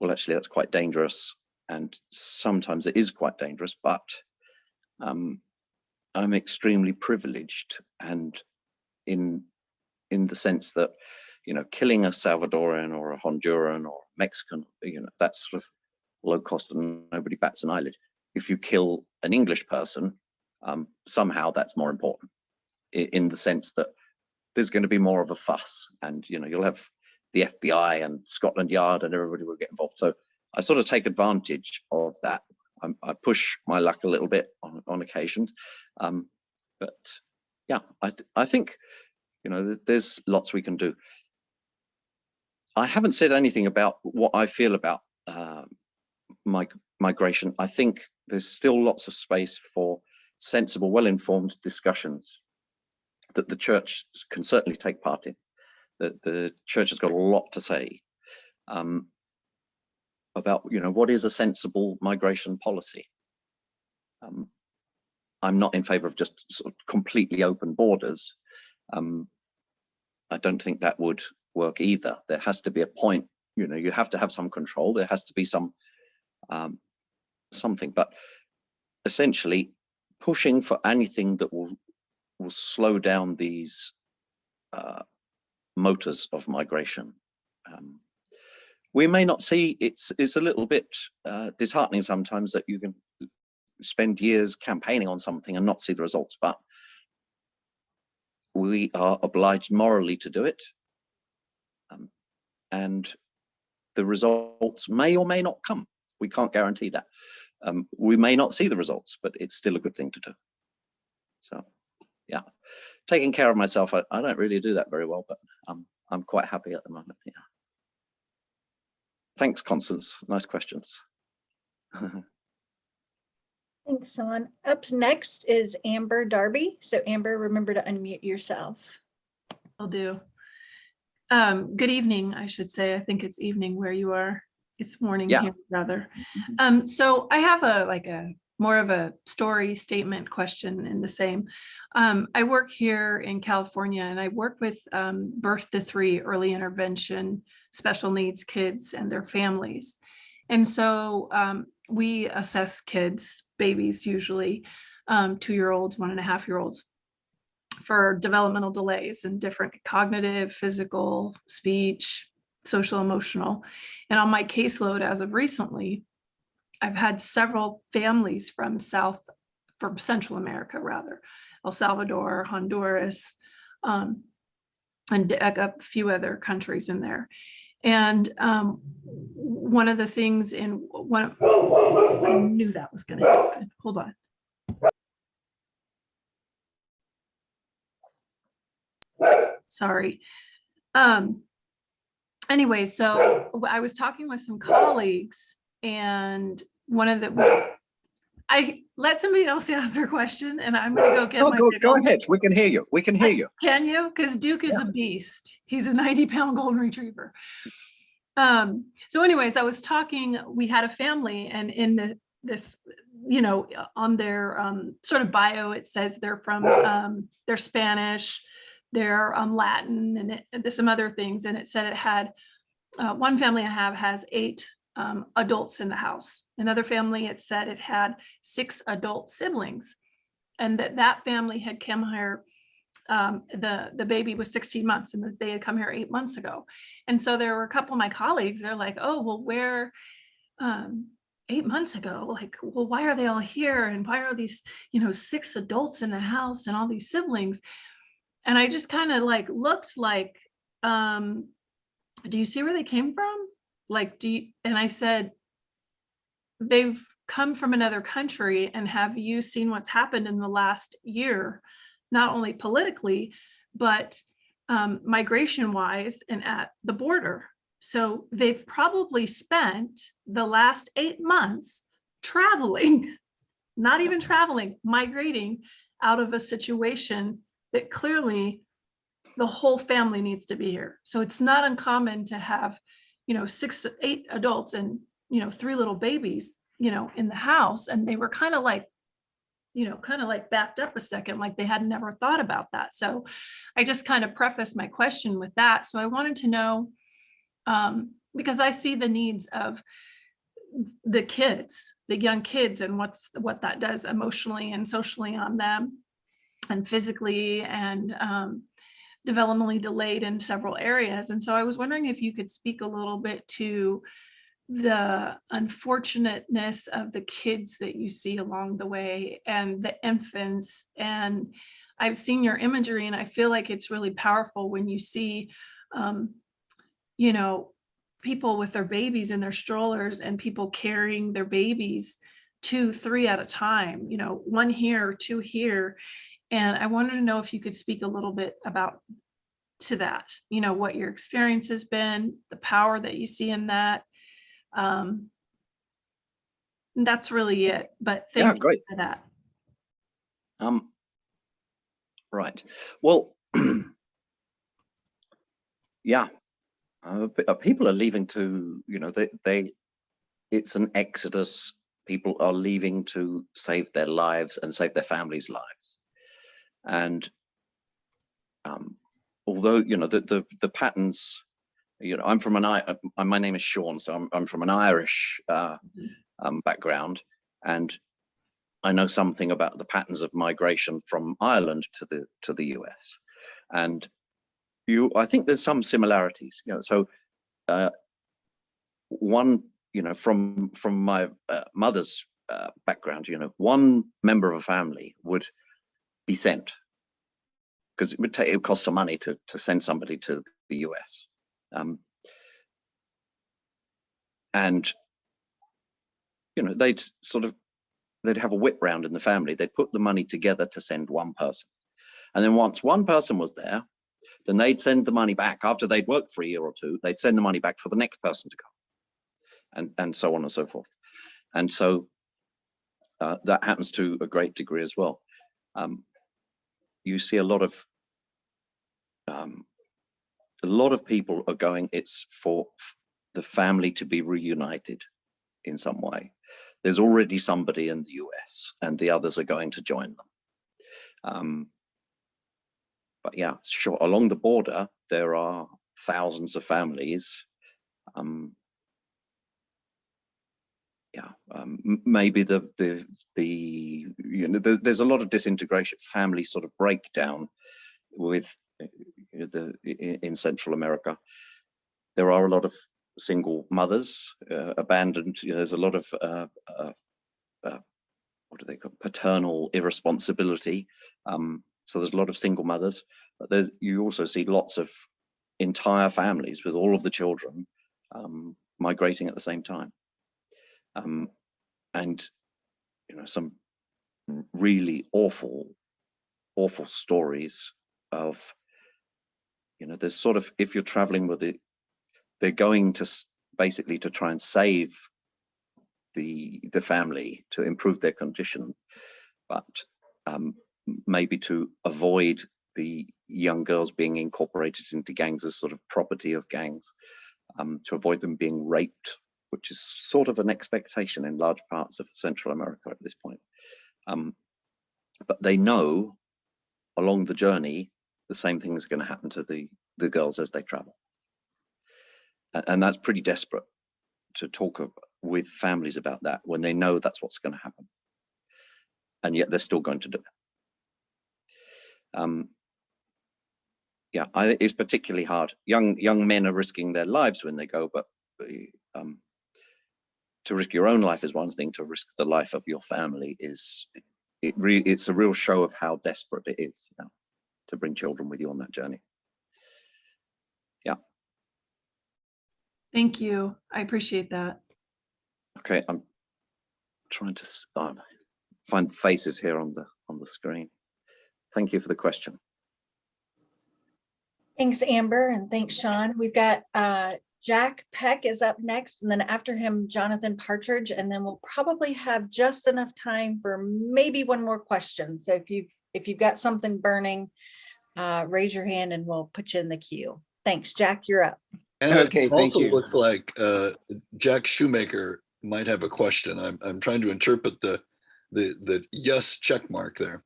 well, actually that's quite dangerous, and sometimes it is quite dangerous, but I'm extremely privileged, and in the sense that, you know, killing a Salvadoran or a Honduran or Mexican, you know, that's sort of low cost and nobody bats an eyelid. If you kill an English person, somehow that's more important, in the sense that there's going to be more of a fuss, and, you know, you'll have the FBI and Scotland Yard and everybody will get involved. So I sort of take advantage of that. I push my luck a little bit on occasion, but yeah, I think, you know, there's lots we can do. I haven't said anything about what I feel about migration. I think there's still lots of space for sensible, well-informed discussions that the church can certainly take part in. The church has got a lot to say about, you know, what is a sensible migration policy. I'm not in favor of just sort of completely open borders. I don't think that would work either. There has to be a point, you know, you have to have some control. There has to be some something, but essentially pushing for anything that will slow down these motors of migration. We may not see, it's a little bit disheartening sometimes that you can spend years campaigning on something and not see the results, but we are obliged morally to do it. And the results may or may not come. We can't guarantee that. We may not see the results, but it's still a good thing to do. So, yeah, taking care of myself, I don't really do that very well, but I'm quite happy at the moment. Yeah. Thanks, Constance. Nice questions.
Thanks, Sean. Up next is Amber Darby. So Amber, remember to unmute yourself.
I'll do. Good evening, I should say. I think it's evening where you are. It's morning here, rather. So I have a more of a story statement question in the same. I work here in California, and I work with birth to 3 early intervention special needs kids and their families. And so we assess kids, babies usually, 2-year-olds, 1.5-year-olds, for developmental delays in different cognitive, physical, speech, social, emotional. And on my caseload as of recently, I've had several families from Central America, rather, El Salvador, Honduras, and a few other countries in there. And one of the things I knew that was going to happen. Hold on. Sorry. anyway, so I was talking with some colleagues, and one of the, I let somebody else ask their question, and I'm gonna go get
Oh,
my
go
pickle.
ahead. We can hear you. We can hear you.
Can you? Because Duke is a beast. He's a 90-pound golden retriever. So anyways, I was talking, we had a family, and in this, you know, on their sort of bio, it says they're from, they're Spanish, they're Latin, and there's some other things. And it said it had, one family I have has 8 adults in the house. Another family, it said it had 6 adult siblings, and that family had come here. The baby was 16 months, and they had come here 8 months ago. And so there were a couple of my colleagues, they're like, oh, well, where 8 months ago, like, well, why are they all here? And why are these, you know, 6 adults in the house and all these siblings? And I just kind of like looked like, do you see where they came from? Like, and I said, they've come from another country, and have you seen what's happened in the last year, not only politically, but migration wise and at the border? So they've probably spent the last 8 months traveling, not even traveling, migrating out of a situation that clearly the whole family needs to be here. So it's not uncommon to have, you know, 6, 8 adults and, you know, 3 little babies, you know, in the house. And they were kind of like, you know, kind of like backed up a second, like they had never thought about that. So I just kind of prefaced my question with that. So I wanted to know, because I see the needs of the kids, the young kids, and what that does emotionally and socially on them, and physically, and developmentally delayed in several areas. And so I was wondering if you could speak a little bit to the unfortunateness of the kids that you see along the way, and the infants. And I've seen your imagery, and I feel like it's really powerful when you see, you know, people with their babies in their strollers, and people carrying their babies 2, 3 at a time, you know, 1 here, 2 here. And I wanted to know if you could speak a little bit about to that, you know, what your experience has been, the power that you see in that. That's really it, but
Yeah,
thank you
great.
for that.
Right. Well, yeah, people are leaving to, you know, it's an exodus. People are leaving to save their lives and save their families' lives. And although, you know, the patterns, you know, my name is Sean, so I'm from an Irish background, and I know something about the patterns of migration from Ireland to the US, and I think there's some similarities, you know. So one, you know, from my mother's background, you know, one member of a family would be sent, because it would cost some money to send somebody to the US, and you know, they'd have a whip round in the family. They'd put the money together to send one person, and then once one person was there, then they'd send the money back. After they'd worked for a year or 2, they'd send the money back for the next person to come, and so on and so forth. And so that happens to a great degree as well. You see a lot of people are going, it's for the family to be reunited in some way. There's already somebody in the US, and the others are going to join them. But yeah, sure, along the border, there are thousands of families. Maybe you know, there's a lot of disintegration, family sort of breakdown with in Central America. There are a lot of single mothers, abandoned. You know, there's a lot of what do they call, paternal irresponsibility. So there's a lot of single mothers, but you also see lots of entire families with all of the children migrating at the same time. And you know, some really awful stories of, you know, there's sort of, if you're traveling with they're going to basically to try and save the family, to improve their condition, but maybe to avoid the young girls being incorporated into gangs as sort of property of gangs, to avoid them being raped, which is sort of an expectation in large parts of Central America at this point. But they know along the journey, the same thing is going to happen to the girls as they travel. And that's pretty desperate to talk with families about that when they know that's what's going to happen. And yet they're still going to do it. Yeah, it's particularly hard. Young men are risking their lives when they go, but to risk your own life is one thing. To risk the life of your family it's a real show of how desperate it is, you know, to bring children with you on that journey. Yeah.
Thank you. I appreciate that.
Okay, I'm trying to find faces here on the screen. Thank you for the question.
Thanks, Amber, and thanks, Sean. We've got Jack Peck is up next, and then after him, Jonathan Partridge, and then we'll probably have just enough time for maybe one more question. So if you've got something burning, raise your hand and we'll put you in the queue. Thanks, Jack, you're up.
And
Okay,
it
thank
also
you.
looks like Jack Shoemaker might have a question. I'm trying to interpret the yes check mark there.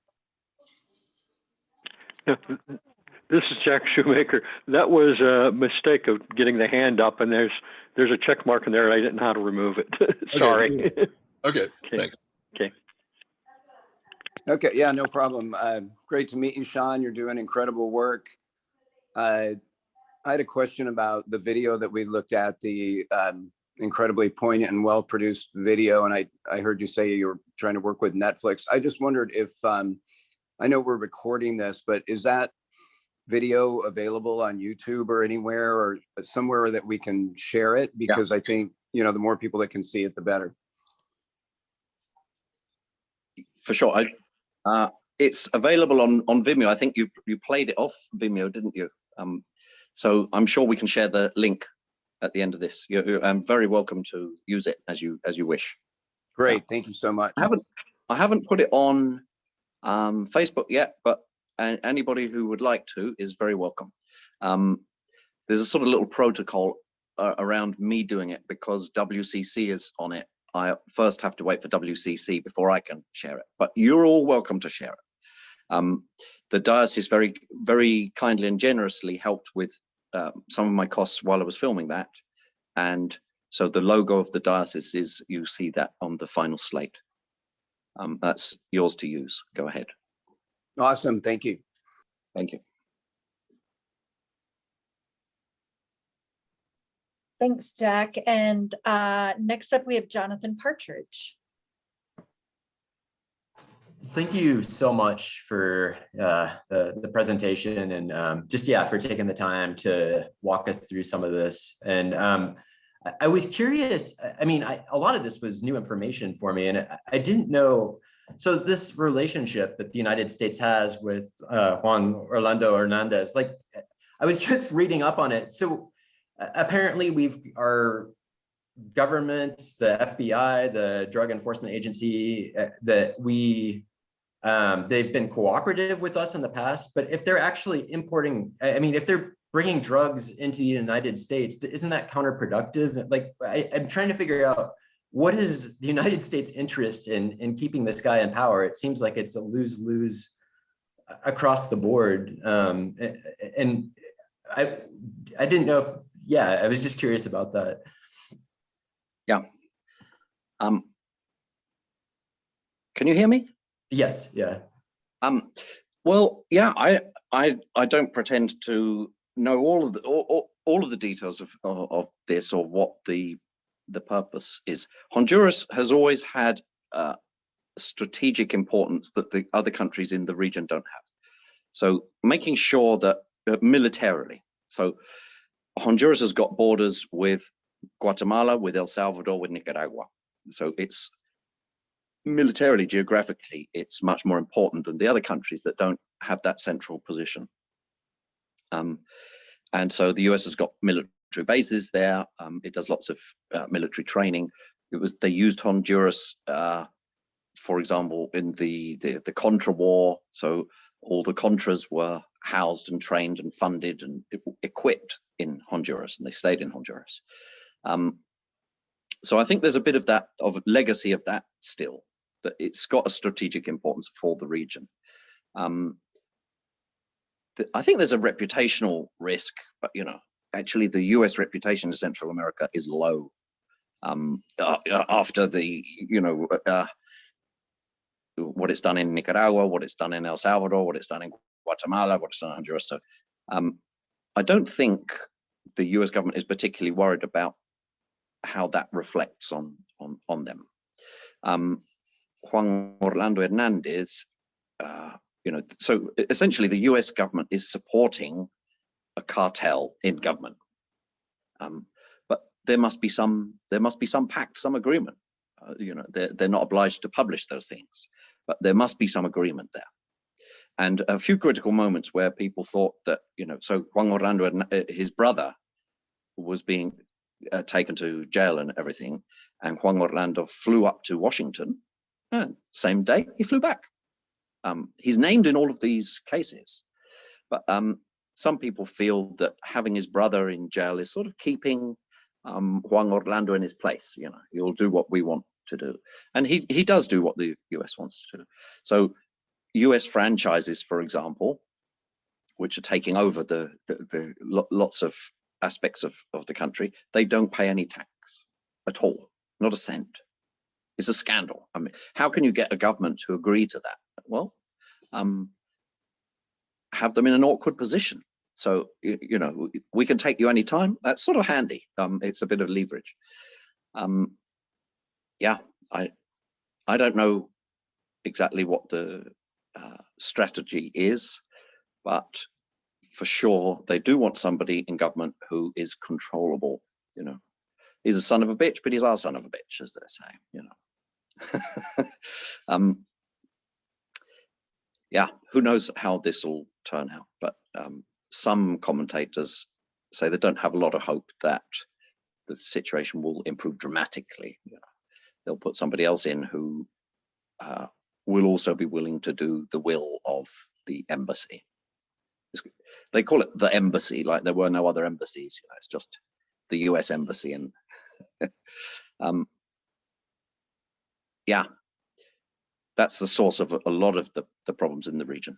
This is Jack Shoemaker. That was a mistake of getting the hand up, and there's a check mark in there, and I didn't know how to remove it. Sorry.
Okay, thanks.
Okay.
Okay, yeah, no problem. Great to meet you, Sean. You're doing incredible work. I had a question about the video that we looked at, the incredibly poignant and well-produced video, and I heard you say you were trying to work with Netflix. I just wondered if, I know we're recording this, but is that video available on YouTube or anywhere or somewhere that we can share it? Because I think, you know, the more people that can see it, the better.
For sure. It's available on Vimeo. I think you played it off Vimeo, didn't you? So I'm sure we can share the link at the end of this. You're very welcome to use it as you wish.
Great, thank you so much.
I haven't put it on Facebook yet, but anybody who would like to is very welcome. There's a sort of little protocol around me doing it because WCC is on it. I first have to wait for WCC before I can share it, but you're all welcome to share it. The diocese very, very kindly and generously helped with some of my costs while I was filming that. And so the logo of the diocese is, you see that on the final slate. That's yours to use. Go ahead.
Awesome, thank you.
Thank you.
Thanks, Jack. And next up, we have Jonathan Partridge.
Thank you so much for the presentation and just, for taking the time to walk us through some of this. And I was curious, I mean, a lot of this was new information for me, and I didn't know. So this relationship that the United States has with Juan Orlando Hernandez, like I was just reading up on it. So apparently our government, the FBI, the Drug Enforcement Agency, that they've been cooperative with us in the past, but if they're actually importing, I mean, if they're bringing drugs into the United States, isn't that counterproductive? Like, I'm trying to figure out, what is the United States' interest in keeping this guy in power? It seems like it's a lose-lose across the board. And I didn't know if, I was just curious about that.
Yeah. Can you hear me?
Yes, yeah.
Well, yeah, I don't pretend to know all of the details of this or what the purpose is. Honduras has always had strategic importance that the other countries in the region don't have. So making sure that militarily, so Honduras has got borders with Guatemala, with El Salvador, with Nicaragua. So it's militarily, geographically, it's much more important than the other countries that don't have that central position. And so the US has got military military bases there. It does lots of military training. They used Honduras, for example, in the Contra War. So all the Contras were housed and trained and funded and equipped in Honduras, and they stayed in Honduras. So I think there's a bit of that, of legacy of that still, that it's got a strategic importance for the region. I think there's a reputational risk, but actually the US reputation in Central America is low. After the, what it's done in Nicaragua, what it's done in El Salvador, what it's done in Guatemala, what it's done in Honduras. So I don't think the US government is particularly worried about how that reflects on them. Juan Orlando Hernandez, so essentially the US government is supporting a cartel in government. But there must be some pact, some agreement. They're not obliged to publish those things, but there must be some agreement there. And a few critical moments where people thought that, so Juan Orlando, his brother, was being taken to jail and everything, and Juan Orlando flew up to Washington, and same day he flew back. He's named in all of these cases, but some people feel that having his brother in jail is sort of keeping Juan Orlando in his place. He'll do what we want to do, and he does do what the US wants to do. So US franchises, for example, which are taking over the lots of aspects of the country, they don't pay any tax at all, not a cent. It's a scandal. I mean, how can you get a government to agree to that? Well, have them in an awkward position. So, we can take you anytime. That's sort of handy. It's a bit of leverage. Yeah, I don't know exactly what the strategy is, but for sure they do want somebody in government who is controllable. He's a son of a bitch, but he's our son of a bitch, as they say. Yeah, who knows how this will turn out, but some commentators say they don't have a lot of hope that the situation will improve dramatically. They'll put somebody else in who will also be willing to do the will of the embassy. They call it the embassy, like there were no other embassies. It's just the US embassy. And yeah, that's the source of a lot of the problems in the region.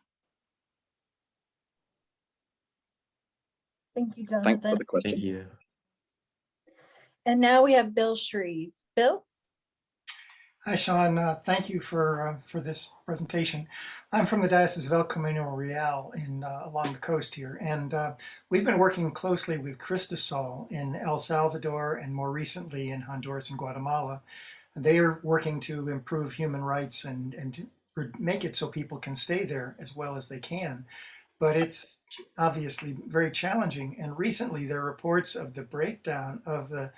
Thank you, Jonathan.
Thanks for the question.
Thank you.
And now we have Bill Shreve. Bill?
Hi, Sean. Thank you for this presentation. I'm from the Diocese of El Camino Real along the coast here, and we've been working closely with Cristasol in El Salvador and more recently in Honduras and Guatemala. They are working to improve human rights and to make it so people can stay there as well as they can. But it's obviously very challenging. And recently there are reports of the breakdown of the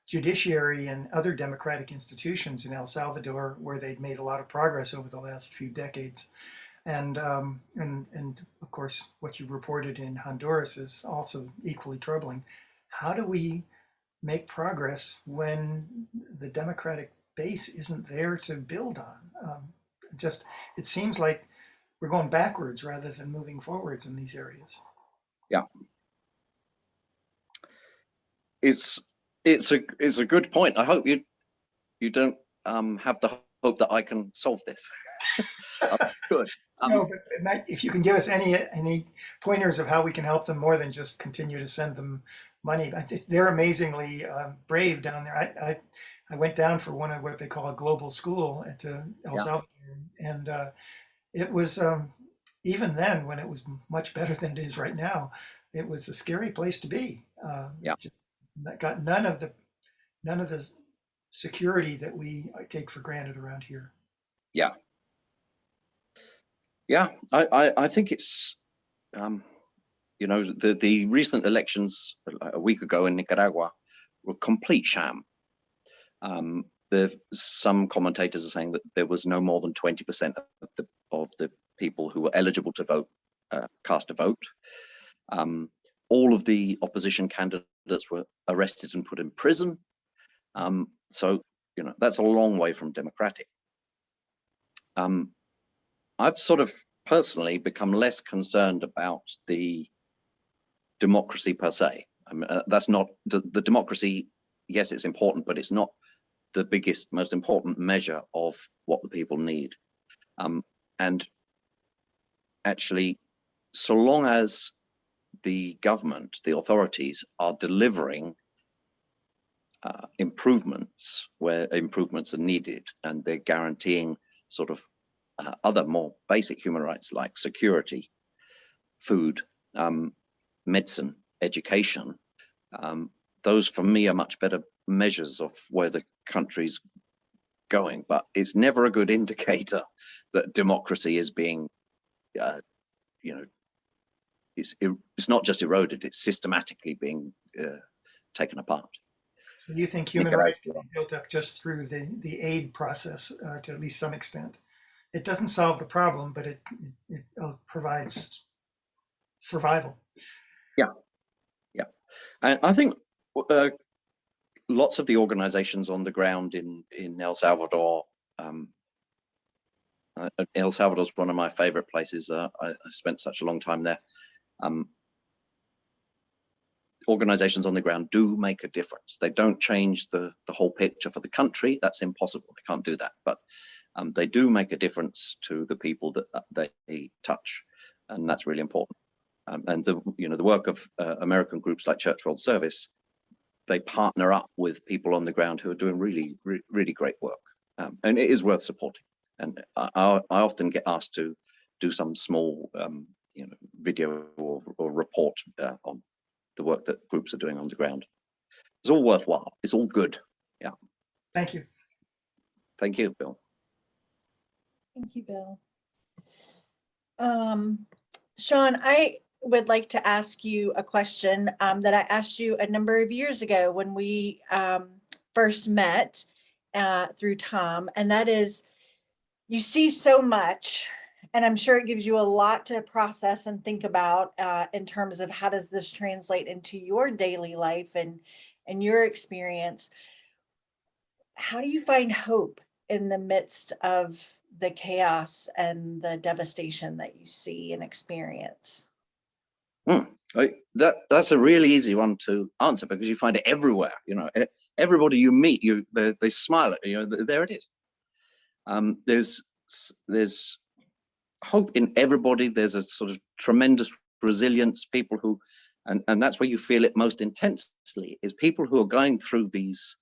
judiciary and other democratic institutions in El Salvador, where they'd made a lot of progress over the last few decades. And of course, what you reported in Honduras is also equally troubling. How do we make progress when the democratic base isn't there to build on? It seems like we're going backwards rather than moving forwards in these areas.
Yeah, it's a good point. I hope you don't have the hope that I can solve this. Good.
No, but if you can give us any pointers of how we can help them more than just continue to send them money. They're amazingly brave down there. I went down for one of what they call a global school at El Salvador, and it was even then, when it was much better than it is right now, it was a scary place to be. Got none of the security that we take for granted around here.
Yeah. Yeah, I think it's the recent elections a week ago in Nicaragua were a complete sham. Some commentators are saying that there was no more than 20% of the people who were eligible to vote cast a vote. All of the opposition candidates candidates were arrested and put in prison. So, you know, that's a long way from democratic. I've sort of personally become less concerned about the democracy per se. I mean, that's not the democracy. Yes, it's important, but it's not the biggest, most important measure of what the people need. And actually, so long as the government, the authorities are delivering improvements where improvements are needed, and they're guaranteeing sort of other more basic human rights like security, food, medicine, education, those for me are much better measures of where the country's going. But it's never a good indicator that democracy is being, you know, it's not just eroded, it's systematically being taken apart.
So you think human rights can be built up just through the aid process to at least some extent? It doesn't solve the problem, but it provides survival.
Yeah, yeah. And I think lots of the organizations on the ground in El Salvador, El Salvador is one of my favorite places. I spent such a long time there. Organizations on the ground do make a difference. They don't change the whole picture for the country. That's impossible. They can't do that. But they do make a difference to the people that they touch, and that's really important. And the work of American groups like Church World Service, they partner up with people on the ground who are doing really, really great work, and it is worth supporting. And I often get asked to do some small, video or report on the work that groups are doing on the ground. It's all worthwhile. It's all good. Yeah.
Thank you.
Thank you, Bill.
Thank you, Bill. Sean, I would like to ask you a question that I asked you a number of years ago when we first met through Tom, and that is, you see so much, and I'm sure it gives you a lot to process and think about in terms of how does this translate into your daily life and your experience. How do you find hope in the midst of the chaos and the devastation that you see and experience?
That's a really easy one to answer, because you find it everywhere. You know, everybody you meet, they smile at you. There it is. There's hope in everybody. There's a sort of tremendous resilience. People who, and that's where you feel it most intensely, is people who are going through these,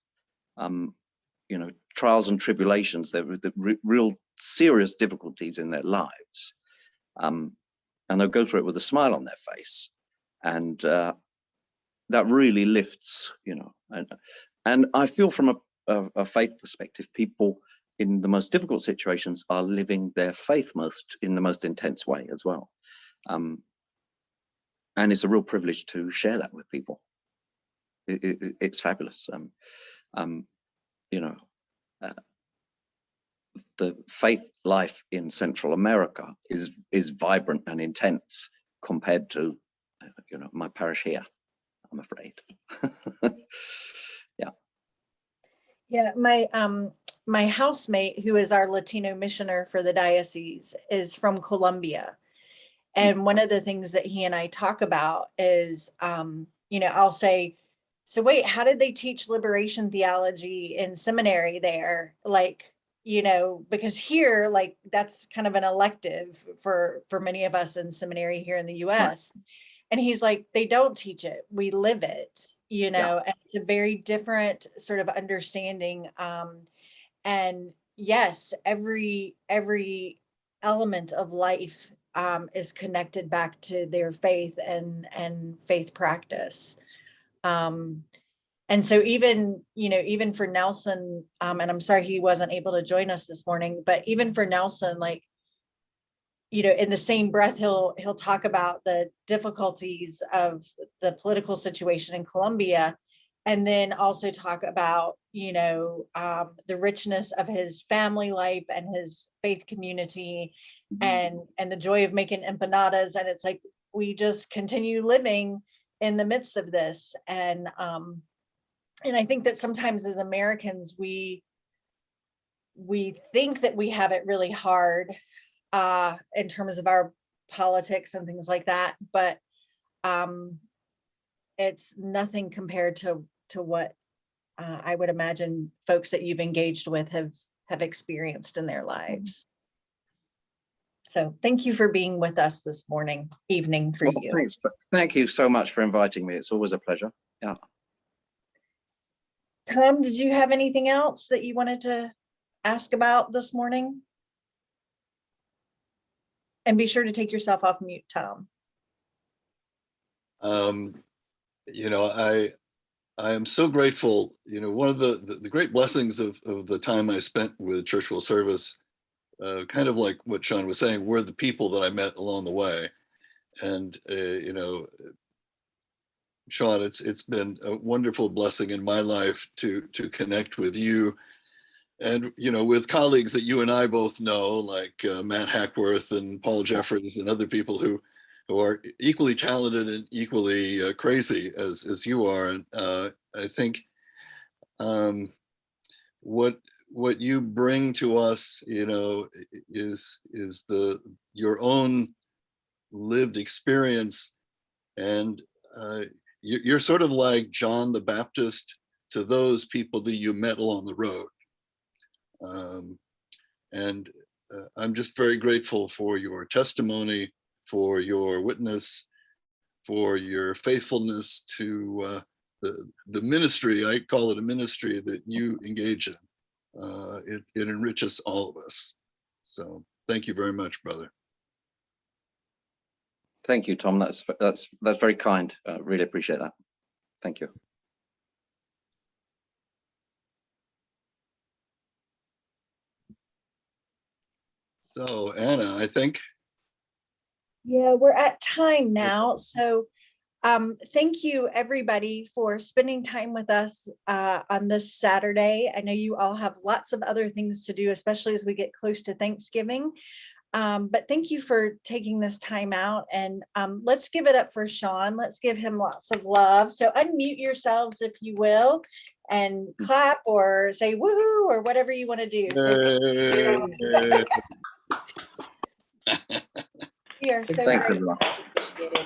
trials and tribulations. They're the real serious difficulties in their lives, and they'll go through it with a smile on their face, and that really lifts, and I feel from a faith perspective, people in the most difficult situations are living their faith in the most intense way as well, and it's a real privilege to share that with people. It's fabulous. The faith life in Central America is vibrant and intense compared to my parish here, I'm afraid.
Yeah, my housemate, who is our Latino missioner for the diocese, is from Colombia. And one of the things that he and I talk about is, I'll say, so wait, how did they teach liberation theology in seminary there? Like, because here, like, that's kind of an elective for many of us in seminary here in the US. And he's like, they don't teach it, we live it, and it's a very different sort of understanding. And yes, every element of life is connected back to their faith and faith practice. And so even for Nelson, and I'm sorry he wasn't able to join us this morning, but even for Nelson, like, in the same breath, he'll talk about the difficulties of the political situation in Colombia, and then also talk about, the richness of his family life and his faith community, and the joy of making empanadas. And it's like, we just continue living in the midst of this. And I think that sometimes as Americans, we think that we have it really hard in terms of our politics and things like that, but it's nothing compared to what I would imagine folks that you've engaged with have experienced in their lives. So thank you for being with us this evening for you.
Thanks. Thank you so much for inviting me. It's always a pleasure. Yeah.
Tom, did you have anything else that you wanted to ask about this morning? And be sure to take yourself off mute, Tom.
You know, I am so grateful. You know, one of the great blessings of the time I spent with Church Will Service, kind of like what Sean was saying, were the people that I met along the way. And you know, Sean, it's been a wonderful blessing in my life to connect with you, and you know, with colleagues that you and I both know, like Matt Hackworth and Paul Jeffries and other people who are equally talented and equally crazy as you are. And I think what you bring to us, you know, is your own lived experience, and you're sort of like John the Baptist to those people that you met along the road. And I'm just very grateful for your testimony, for your witness, for your faithfulness to the ministry. I call it a ministry that you engage in. It enriches all of us. So thank you very much, brother.
Thank you, Tom. That's very kind. Really appreciate that. Thank you.
So Anna, I think.
Yeah, we're at time now. So thank you everybody for spending time with us on this Saturday. I know you all have lots of other things to do, especially as we get close to Thanksgiving. But thank you for taking this time out, and let's give it up for Sean. Let's give him lots of love. So unmute yourselves if you will, and clap or say woohoo or whatever you want to do. So we are so
Thanks, everyone.
appreciated.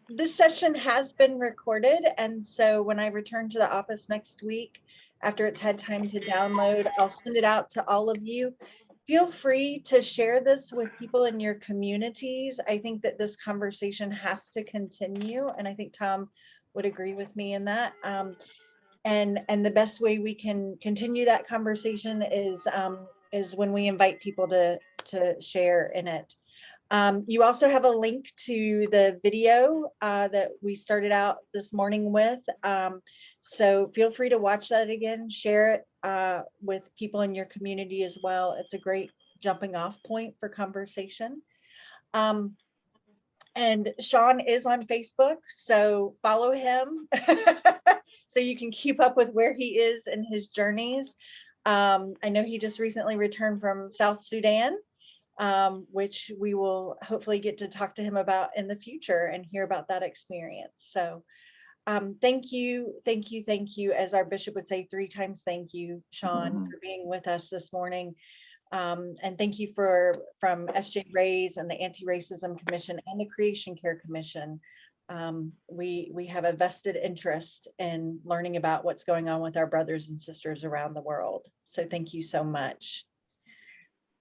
This session has been recorded, and so when I return to the office next week, after it's had time to download, I'll send it out to all of you. Feel free to share this with people in your communities. I think that this conversation has to continue, and I think Tom would agree with me in that. And the best way we can continue that conversation is when we invite people to share in it. You also have a link to the video that we started out this morning with. So feel free to watch that again, share it with people in your community as well. It's a great jumping off point for conversation. And Sean is on Facebook, so follow him so you can keep up with where he is in his journeys. I know he just recently returned from South Sudan, which we will hopefully get to talk to him about in the future and hear about that experience. So thank you, as our bishop would say 3 times, thank you, Sean, for being with us this morning. And thank you from SJ Rays and the Anti-Racism Commission and the Creation Care Commission. We have a vested interest in learning about what's going on with our brothers and sisters around the world. So thank you so much.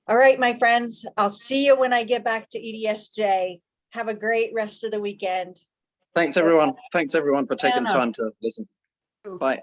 All right, my friends, I'll see you when I get back to EDSJ. Have a great rest of the weekend.
Thanks, everyone. Thanks, everyone, for taking the time to listen. Bye.